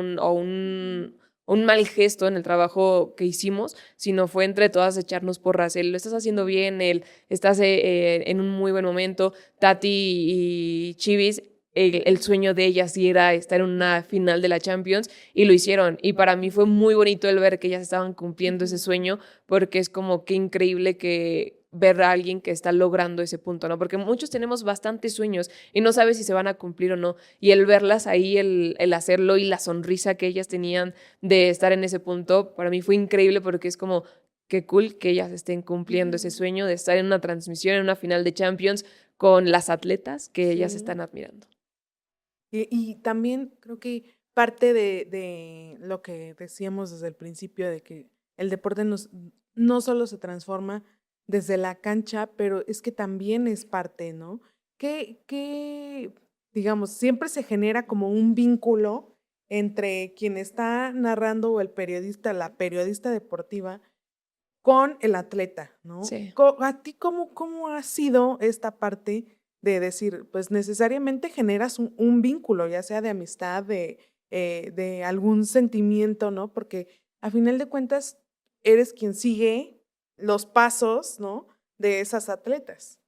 un mal gesto en el trabajo que hicimos, sino fue entre todas echarnos porras. Lo estás haciendo bien, estás en un muy buen momento. Tati y Chivis, el sueño de ellas sí era estar en una final de la Champions y lo hicieron. Y para mí fue muy bonito el ver que ellas estaban cumpliendo ese sueño, porque es como qué increíble que ver a alguien que está logrando ese punto, ¿no? Porque muchos tenemos bastantes sueños y no sabes si se van a cumplir o no. Y el verlas ahí, el hacerlo y la sonrisa que ellas tenían de estar en ese punto, para mí fue increíble porque es como, qué cool que ellas estén cumpliendo ese sueño de estar en una transmisión, en una final de Champions con las atletas que ellas están admirando. Y también creo que parte de lo que decíamos desde el principio, de que el deporte no solo se transforma desde la cancha, pero es que también es parte, ¿no? Que, digamos, siempre se genera como un vínculo entre quien está narrando o el periodista, la periodista deportiva, con el atleta, ¿no? Sí. ¿A ti cómo ha sido esta parte de decir, pues necesariamente generas un vínculo, ya sea de amistad, de algún sentimiento, ¿no? Porque a final de cuentas eres quien sigue los pasos, ¿no? De esas atletas.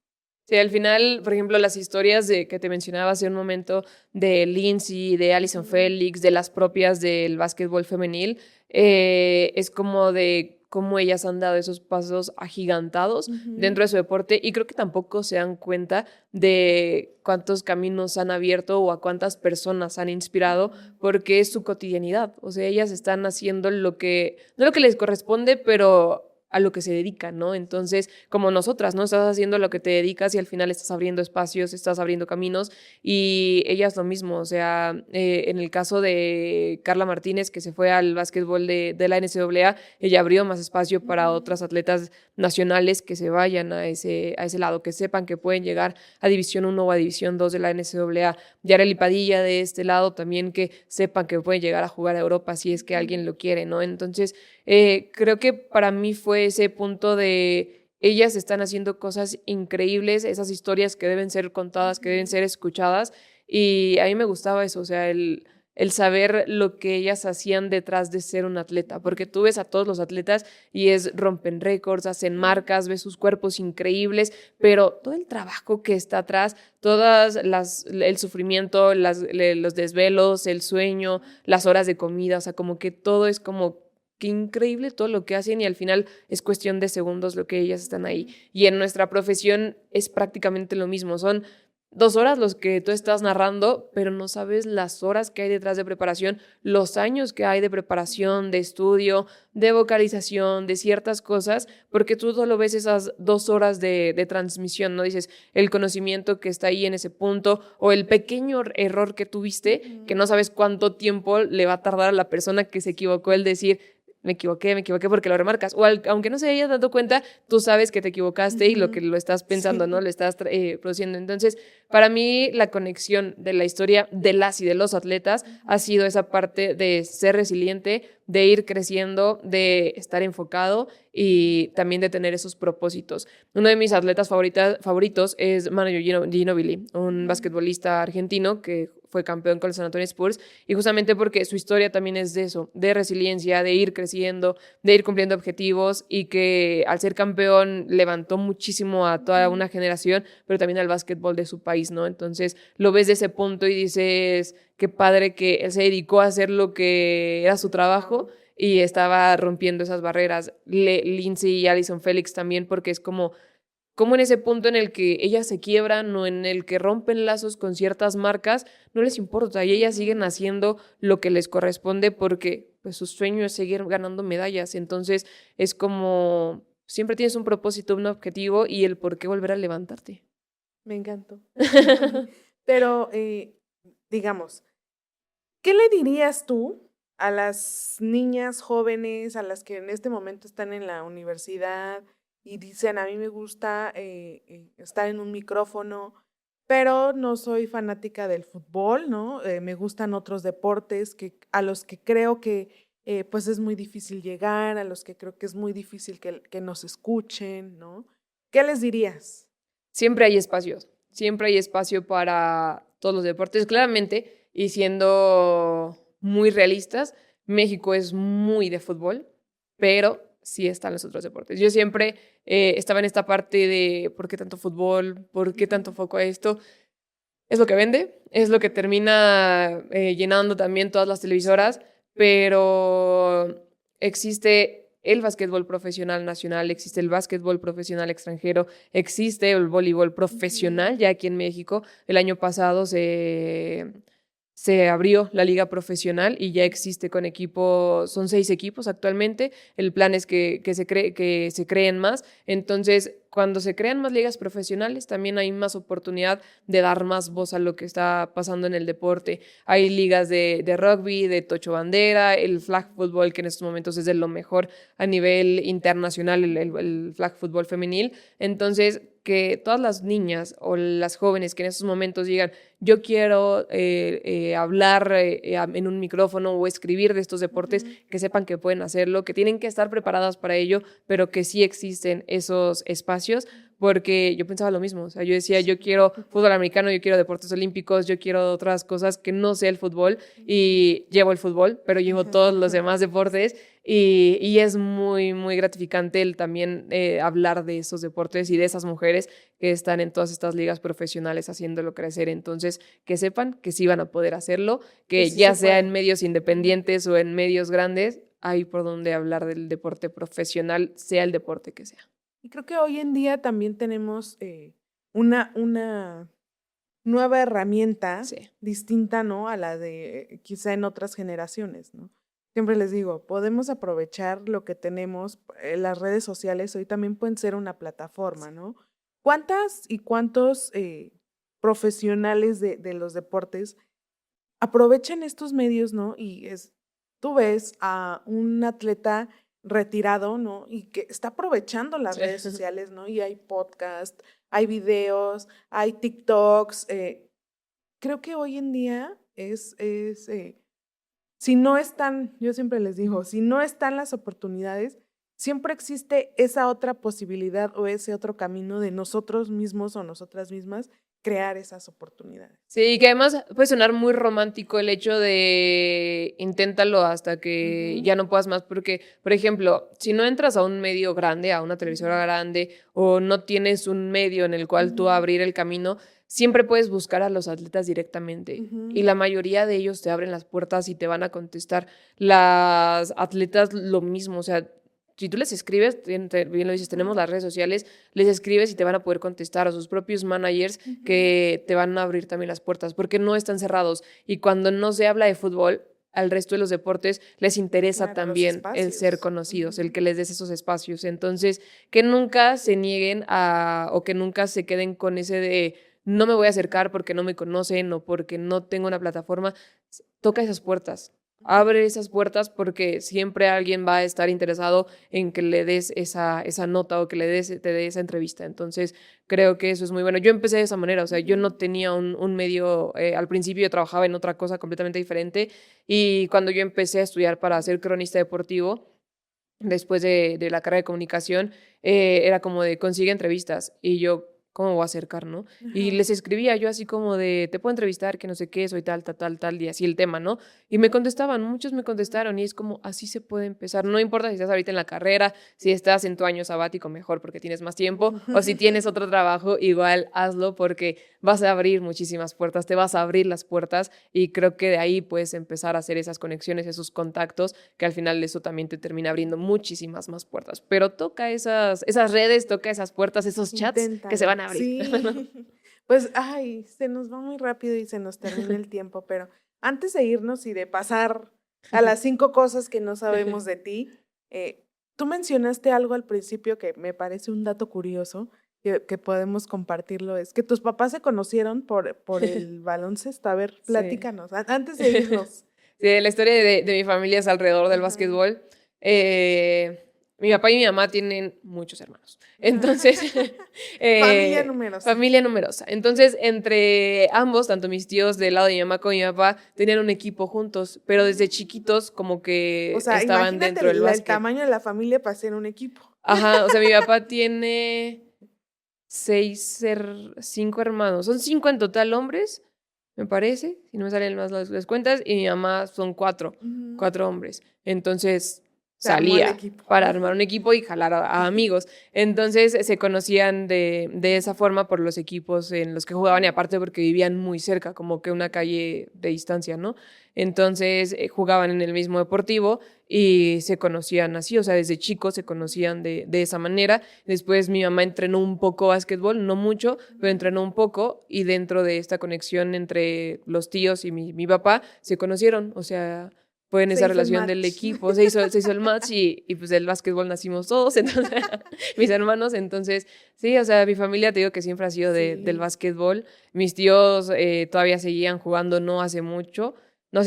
Sí, al final, por ejemplo, las historias que te mencionaba hace un momento de Lindsay, de Allyson Felix, de las propias del básquetbol femenil, es como de cómo ellas han dado esos pasos agigantados dentro de su deporte y creo que tampoco se dan cuenta de cuántos caminos han abierto o a cuántas personas han inspirado porque es su cotidianidad. O sea, ellas están haciendo no lo que les corresponde, pero a lo que se dedican, ¿no? Entonces, como nosotras, ¿no? Estás haciendo lo que te dedicas y al final estás abriendo espacios, estás abriendo caminos y ellas lo mismo, o sea, en el caso de Carla Martínez, que se fue al básquetbol de la NCAA, ella abrió más espacio para otras atletas nacionales que se vayan a ese lado, que sepan que pueden llegar a División 1 o a División 2 de la NCAA. Yareli Padilla de este lado también que sepan que pueden llegar a jugar a Europa si es que alguien lo quiere, ¿no? Entonces, creo que para mí fue ese punto de ellas están haciendo cosas increíbles, esas historias que deben ser contadas, que deben ser escuchadas y a mí me gustaba eso, o sea, el saber lo que ellas hacían detrás de ser un atleta, porque tú ves a todos los atletas y rompen récords, hacen marcas, ves sus cuerpos increíbles, pero todo el trabajo que está atrás, el sufrimiento, los desvelos, el sueño, las horas de comida, o sea, como que todo es como qué increíble todo lo que hacen y al final es cuestión de segundos lo que ellas están ahí. Y en nuestra profesión es prácticamente lo mismo, son 2 horas los que tú estás narrando, pero no sabes las horas que hay detrás de preparación, los años que hay de preparación, de estudio, de vocalización, de ciertas cosas, porque tú solo ves esas 2 horas de transmisión, ¿no? Dices el conocimiento que está ahí en ese punto o el pequeño error que tuviste, que no sabes cuánto tiempo le va a tardar a la persona que se equivocó el decir, me equivoqué porque lo remarcas. O aunque no se haya dado cuenta, tú sabes que te equivocaste y lo que lo estás pensando, ¿no? Lo estás produciendo. Entonces, para mí, la conexión de la historia de las y de los atletas ha sido esa parte de ser resiliente, de ir creciendo, de estar enfocado y también de tener esos propósitos. Uno de mis atletas favoritos es Manu Ginóbili, un basquetbolista argentino que fue campeón con los San Antonio Spurs, y justamente porque su historia también es de eso, de resiliencia, de ir creciendo, de ir cumpliendo objetivos y que al ser campeón levantó muchísimo a toda una generación, pero también al básquetbol de su país, ¿no? Entonces lo ves de ese punto y dices, qué padre que él se dedicó a hacer lo que era su trabajo y estaba rompiendo esas barreras. Lindsay y Allyson Felix también, porque es como en ese punto en el que ellas se quiebran o en el que rompen lazos con ciertas marcas, no les importa y ellas siguen haciendo lo que les corresponde porque pues su sueño es seguir ganando medallas. Entonces es como siempre tienes un propósito, un objetivo y el por qué volver a levantarte. Me encantó. Pero, digamos, ¿qué le dirías tú a las niñas jóvenes, a las que en este momento están en la universidad y dicen, a mí me gusta estar en un micrófono, pero no soy fanática del fútbol, ¿no? Me gustan otros deportes a los que creo que pues es muy difícil llegar, a los que creo que es muy difícil que nos escuchen, ¿no? ¿Qué les dirías? Siempre hay espacios. siempre hay espacio para todos los deportes, claramente, y siendo muy realistas, México es muy de fútbol, pero sí están los otros deportes. Yo siempre estaba en esta parte de ¿por qué tanto fútbol? ¿Por qué tanto foco a esto? Es lo que vende, es lo que termina llenando también todas las televisoras, pero existe el básquetbol profesional nacional, existe el básquetbol profesional extranjero, existe el voleibol profesional ya aquí en México. El año pasado se abrió la liga profesional y ya existe con equipos, son 6 equipos actualmente. El plan es que se creen más. Entonces, cuando se crean más ligas profesionales, también hay más oportunidad de dar más voz a lo que está pasando en el deporte. Hay ligas de rugby, de tocho bandera, el flag football, que en estos momentos es de lo mejor a nivel internacional, el flag football femenil. Entonces, que todas las niñas o las jóvenes que en estos momentos digan, yo quiero hablar en un micrófono o escribir de estos deportes, que sepan que pueden hacerlo, que tienen que estar preparadas para ello, pero que sí existen esos espacios, porque yo pensaba lo mismo. O sea, yo decía, yo quiero fútbol americano, yo quiero deportes olímpicos, yo quiero otras cosas que no sea el fútbol, y llevo el fútbol, pero llevo todos los demás deportes. Y es muy, muy gratificante el también hablar de esos deportes y de esas mujeres que están en todas estas ligas profesionales haciéndolo crecer. Entonces, que sepan que sí van a poder hacerlo, que sí ya sea en medios independientes o en medios grandes, hay por donde hablar del deporte profesional, sea el deporte que sea. Y creo que hoy en día también tenemos una nueva herramienta distinta, ¿no? A la de quizá en otras generaciones, ¿no? Siempre les digo, podemos aprovechar lo que tenemos. Las redes sociales hoy también pueden ser una plataforma, ¿no? ¿Cuántas y cuántos profesionales de los deportes aprovechan estos medios, ¿no? Y tú ves a un atleta retirado, ¿no? Y que está aprovechando las redes sociales, ¿no? Y hay podcast, hay videos, hay TikToks. Creo que hoy en día si no están, yo siempre les digo, si no están las oportunidades, siempre existe esa otra posibilidad o ese otro camino de nosotros mismos o nosotras mismas crear esas oportunidades. Sí, que además puede sonar muy romántico el hecho de inténtalo hasta que ya no puedas más, porque, por ejemplo, si no entras a un medio grande, a una televisora grande, o no tienes un medio en el cual tú abrir el camino, siempre puedes buscar a los atletas directamente y la mayoría de ellos te abren las puertas y te van a contestar. Las atletas lo mismo, o sea, si tú les escribes, bien lo dices, tenemos las redes sociales, les escribes y te van a poder contestar a sus propios managers que te van a abrir también las puertas porque no están cerrados. Y cuando no se habla de fútbol, al resto de los deportes les interesa también el ser conocidos, el que les des esos espacios. Entonces, que nunca se nieguen o que nunca se queden con ese de no me voy a acercar porque no me conocen o porque no tengo una plataforma. Toca esas puertas. Abre esas puertas porque siempre alguien va a estar interesado en que le des esa nota o que te dé esa entrevista. Entonces, creo que eso es muy bueno. Yo empecé de esa manera, o sea, yo no tenía un medio, al principio yo trabajaba en otra cosa completamente diferente y cuando yo empecé a estudiar para ser cronista deportivo, después de la carrera de comunicación, era como de consigue entrevistas y yo, ¿cómo me voy a acercar, no? Y les escribía yo así como de, te puedo entrevistar, que no sé qué, soy tal, y así el tema, ¿no? Y me contestaban, muchos me contestaron y es como, así se puede empezar. No importa si estás ahorita en la carrera, si estás en tu año sabático, mejor porque tienes más tiempo, o si tienes otro trabajo, igual hazlo porque vas a abrir muchísimas puertas, te vas a abrir las puertas y creo que de ahí puedes empezar a hacer esas conexiones, esos contactos, que al final eso también te termina abriendo muchísimas más puertas. Pero toca esas redes, toca esas puertas, esos chats que se van a abrir. Sí. Pues, se nos va muy rápido y se nos termina el tiempo, pero antes de irnos y de pasar a las 5 cosas que no sabemos de ti, tú mencionaste algo al principio que me parece un dato curioso, que podemos compartirlo, es que tus papás se conocieron por el baloncesto. A ver, platícanos, antes de irnos. Sí, la historia de mi familia es alrededor del básquetbol. Mi papá y mi mamá tienen muchos hermanos. Entonces, familia numerosa. Familia numerosa. Entonces, entre ambos, tanto mis tíos del lado de mi mamá como mi papá, tenían un equipo juntos, pero desde chiquitos como que estaban dentro del básquet. El tamaño de la familia para ser un equipo. Ajá, o sea, mi papá tiene cinco hermanos. Son 5 en total hombres, me parece, si no me salen más las cuentas, y mi mamá son 4 hombres. Entonces Se armó el salía equipo. para armar un equipo y jalar a amigos. Entonces se conocían de esa forma por los equipos en los que jugaban y aparte porque vivían muy cerca, como que una calle de distancia, ¿no? Entonces jugaban en el mismo deportivo y se conocían así, o sea, desde chicos se conocían de esa manera. Después mi mamá entrenó un poco básquetbol, no mucho, pero entrenó un poco y dentro de esta conexión entre los tíos y mi papá se conocieron, o sea, fue en Se esa hizo el relación del match. equipo, se hizo el match y pues del básquetbol nacimos todos, entonces, mis hermanos, entonces, sí, o sea, mi familia te digo que siempre ha sido del Sí. básquetbol, mis tíos todavía seguían jugando no hace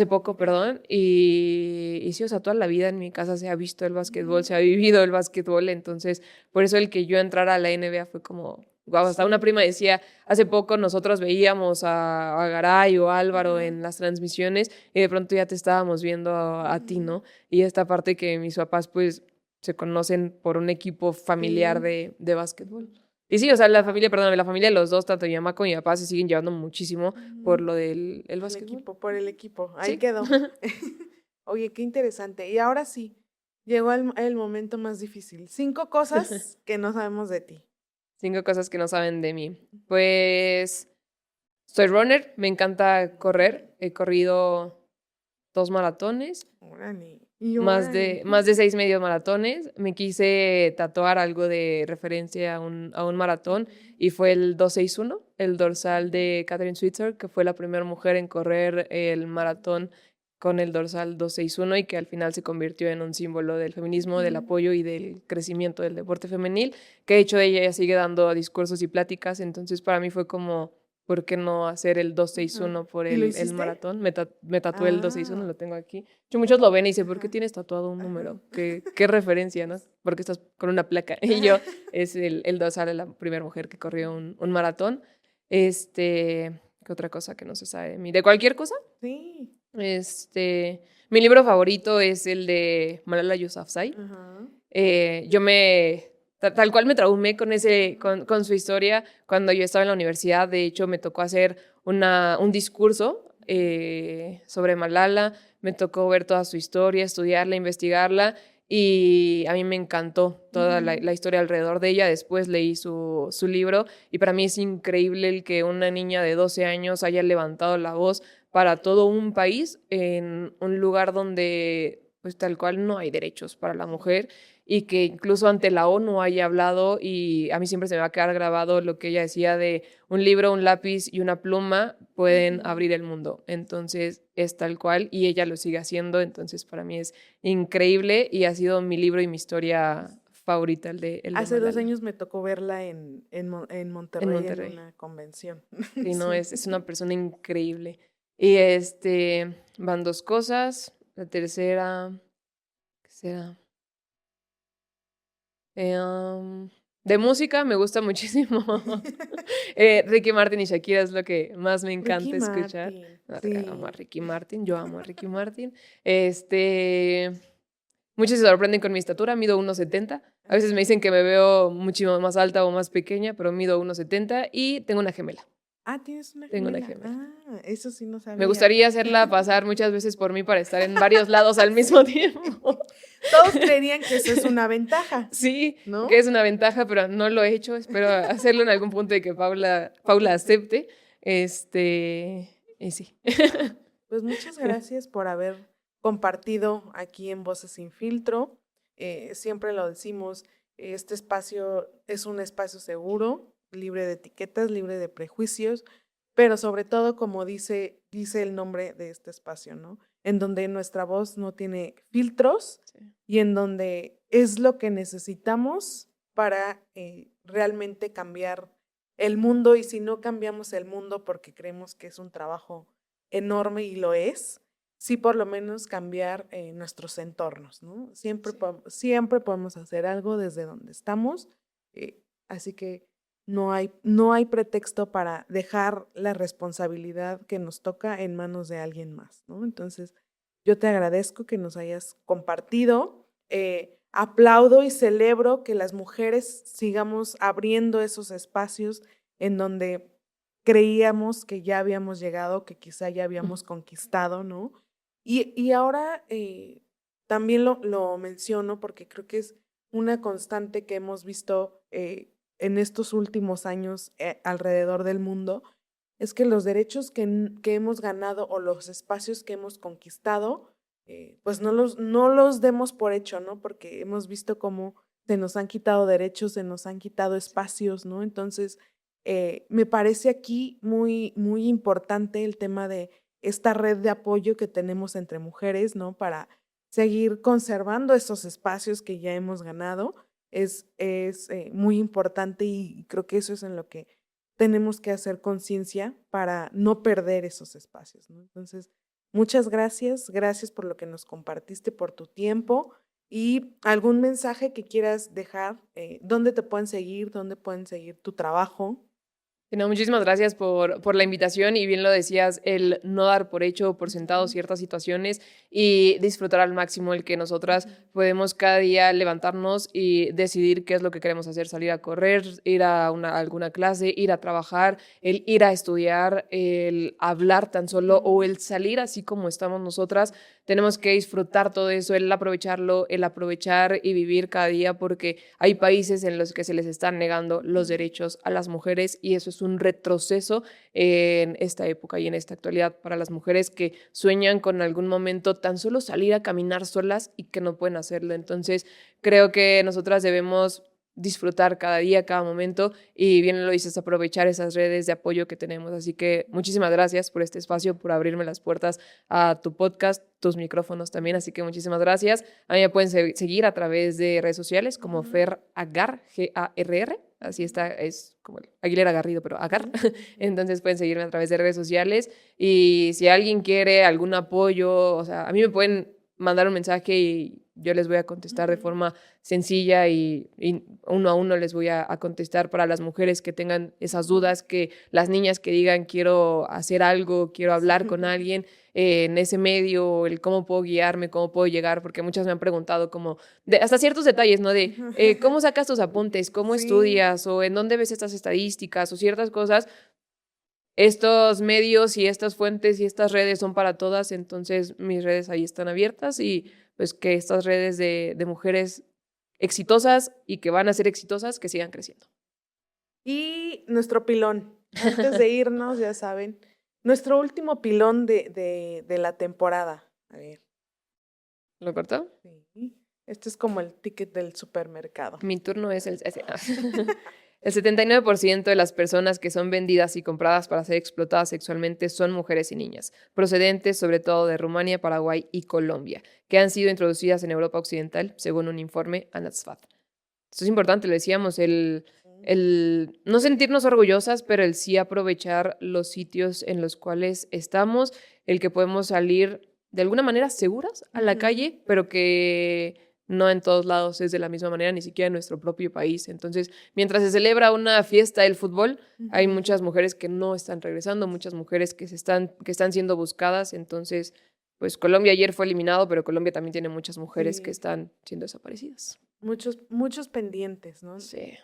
poco, perdón, y sí, o sea, toda la vida en mi casa se ha visto el básquetbol, se ha vivido el básquetbol, entonces, por eso el que yo entrara a la NBA fue como, wow, hasta una Sí. prima decía, hace poco nosotros veíamos a Garay o Álvaro Ajá. en las transmisiones y de pronto ya te estábamos viendo a ti, ¿no? Y esta parte que mis papás pues se conocen por un equipo familiar Sí. de básquetbol. Y sí, o sea, la familia, perdón, la familia de los dos, tanto mi mamá como mi papá, se siguen llevando muchísimo por lo del el El básquetbol. equipo, por el equipo. Ahí Sí. quedó. Oye, qué interesante. Y ahora sí, llegó el momento más difícil. 5 cosas que no sabemos de ti. 5 cosas que no saben de mí. Pues soy runner, me encanta correr. He corrido 2 maratones, Órale. Y más de 6 medios maratones. Me quise tatuar algo de referencia a un maratón y fue el 261, el dorsal de Catherine Switzer, que fue la primera mujer en correr el maratón con el dorsal 261 y que al final se convirtió en un símbolo del feminismo, del apoyo y del crecimiento del deporte femenil, que de hecho ella sigue dando discursos y pláticas, entonces para mí fue como, ¿por qué no hacer el Ajá. 261 por ¿Y lo el hiciste? maratón? Me tatué el 261, Ah, lo tengo aquí. Muchos lo ven y dicen, ¿por qué ajá, tienes tatuado un ajá. número? ¿Qué referencia, no? Porque estás con una placa. Y yo, es el dorsal de la primera mujer que corrió un maratón. ¿Qué otra cosa que no se sabe de mí? ¿De cualquier cosa? Sí. Este, mi libro favorito es el de Malala Yousafzai. Ajá. Yo tal cual me traumé con su historia cuando yo estaba en la universidad. De hecho, me tocó hacer un discurso sobre Malala, me tocó ver toda su historia, estudiarla, investigarla y a mí me encantó toda la historia alrededor de ella. Después leí su libro y para mí es increíble el que una niña de 12 años haya levantado la voz para todo un país en un lugar donde pues tal cual no hay derechos para la mujer y que incluso ante la ONU haya hablado y a mí siempre se me va a quedar grabado lo que ella decía de un libro, un lápiz y una pluma pueden abrir el mundo. Entonces es tal cual y ella lo sigue haciendo, entonces para mí es increíble y ha sido mi libro y mi historia favorita, el de Hace 2 Malala años me tocó verla en en Monterrey en Monterrey. una convención. Sí, no, Sí. es una persona increíble. Y van 2 cosas. La tercera, ¿qué será? De música me gusta muchísimo. Ricky Martin y Shakira es lo que más me Ricky encanta escuchar. Martin. Amo a Sí. Ricky Martin, yo amo a Ricky Martin. Este, Muchos se sorprenden con mi estatura, mido 1,70. A veces me Ajá. dicen que me veo muchísimo más alta o más pequeña, pero mido 1,70 y tengo una gemela. Ah, tienes una Tengo una gemela. gemela. Ah, eso sí no Me sabía. gustaría hacerla pasar muchas veces por mí para estar en varios lados al mismo tiempo. Todos creerían que eso es una ventaja, Sí, que ¿no? es una ventaja, pero no lo he hecho. Espero hacerlo en algún punto y que Paula acepte. Y sí. Pues muchas gracias por haber compartido aquí en Voces sin Filtro. Siempre lo decimos, este espacio es un espacio seguro, libre de etiquetas, libre de prejuicios, pero sobre todo, como dice el nombre de este espacio, ¿no? En donde nuestra voz no tiene filtros Sí. y en donde es lo que necesitamos para realmente cambiar el mundo. Y si no cambiamos el mundo porque creemos que es un trabajo enorme y lo es, sí por lo menos cambiar nuestros entornos, ¿no? Siempre, Sí. siempre podemos hacer algo desde donde estamos, así que no hay pretexto para dejar la responsabilidad que nos toca en manos de alguien más, ¿no? Entonces, yo te agradezco que nos hayas compartido. aplaudo y celebro que las mujeres sigamos abriendo esos espacios en donde creíamos que ya habíamos llegado, que quizá ya habíamos conquistado, ¿no? Y ahora también lo menciono porque creo que es una constante que hemos visto en estos últimos años alrededor del mundo, es que los derechos que hemos ganado o los espacios que hemos conquistado, pues no los demos por hecho, ¿no? Porque hemos visto cómo se nos han quitado derechos, se nos han quitado espacios, ¿no? Entonces, me parece aquí muy, muy importante el tema de esta red de apoyo que tenemos entre mujeres, ¿no? Para seguir conservando esos espacios que ya hemos ganado. Es muy importante y creo que eso es en lo que tenemos que hacer conciencia para no perder esos espacios, ¿no? Entonces, muchas gracias por lo que nos compartiste, por tu tiempo y algún mensaje que quieras dejar, dónde te pueden seguir, dónde pueden seguir tu trabajo. No, muchísimas gracias por la invitación y bien lo decías, el no dar por hecho o por sentado ciertas situaciones y disfrutar al máximo el que nosotras podemos cada día levantarnos y decidir qué es lo que queremos hacer, salir a correr, ir a alguna clase, ir a trabajar, el ir a estudiar, el hablar tan solo o el salir así como estamos nosotras. Tenemos que disfrutar todo eso, el aprovecharlo, el aprovechar y vivir cada día porque hay países en los que se les están negando los derechos a las mujeres y eso es un retroceso en esta época y en esta actualidad para las mujeres que sueñan con algún momento tan solo salir a caminar solas y que no pueden hacerlo. Entonces, creo que nosotras debemos disfrutar cada día, cada momento y bien lo dices, aprovechar esas redes de apoyo que tenemos. Así que muchísimas gracias por este espacio, por abrirme las puertas a tu podcast, tus micrófonos también, así que muchísimas gracias. A mí me pueden seguir a través de redes sociales como Fer Agar, Garr, así está, es como Aguilera Garrido, pero Agar. Entonces pueden seguirme a través de redes sociales y si alguien quiere algún apoyo, o sea, a mí me pueden mandar un mensaje y yo les voy a contestar de forma sencilla y uno a uno les voy a contestar para las mujeres que tengan esas dudas, que las niñas que digan quiero hacer algo, quiero hablar con alguien en ese medio, el cómo puedo guiarme, cómo puedo llegar, porque muchas me han preguntado como hasta ciertos detalles, ¿no? De cómo sacas tus apuntes, cómo estudias o en dónde ves estas estadísticas o ciertas cosas. Estos medios y estas fuentes y estas redes son para todas, entonces mis redes ahí están abiertas y pues que estas redes de mujeres exitosas y que van a ser exitosas, que sigan creciendo. Y nuestro pilón, antes de irnos, ya saben, nuestro último pilón de la temporada. A ver. ¿Lo cortó? Sí. Este es como el ticket del supermercado. Mi turno es el 79% de las personas que son vendidas y compradas para ser explotadas sexualmente son mujeres y niñas, procedentes sobre todo de Rumania, Paraguay y Colombia, que han sido introducidas en Europa Occidental, según un informe ANATSFAT. Esto es importante, lo decíamos, el no sentirnos orgullosas, pero el sí aprovechar los sitios en los cuales estamos, el que podemos salir de alguna manera seguras a la calle, pero que no en todos lados es de la misma manera, ni siquiera en nuestro propio país. Entonces, mientras se celebra una fiesta del fútbol, hay muchas mujeres que no están regresando, muchas mujeres que están siendo buscadas. Entonces, pues Colombia ayer fue eliminado, pero Colombia también tiene muchas mujeres que están siendo desaparecidas. Muchos pendientes, ¿no? Sí.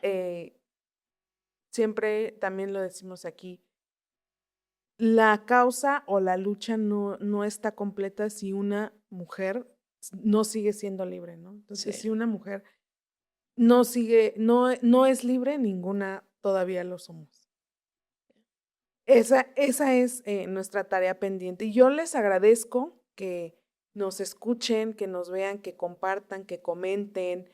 Siempre también lo decimos aquí, la causa o la lucha no está completa si una mujer no sigue siendo libre, ¿no? Entonces, si una mujer no es libre, ninguna todavía lo somos. Esa es nuestra tarea pendiente. Y yo les agradezco que nos escuchen, que nos vean, que compartan, que comenten.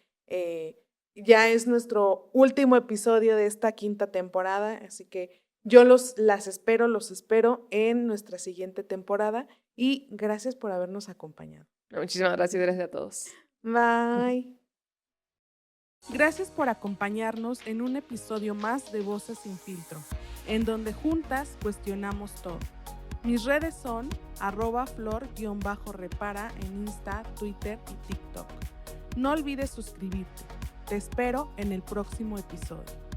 Ya es nuestro último episodio de esta 5ª temporada, así que yo los espero en nuestra siguiente temporada y gracias por habernos acompañado. Muchísimas gracias a todos. Bye. Gracias por acompañarnos en un episodio más de Voces Sin Filtro, en donde juntas cuestionamos todo. Mis redes son @flor_repara en Insta, Twitter y TikTok. No olvides suscribirte. Te espero en el próximo episodio.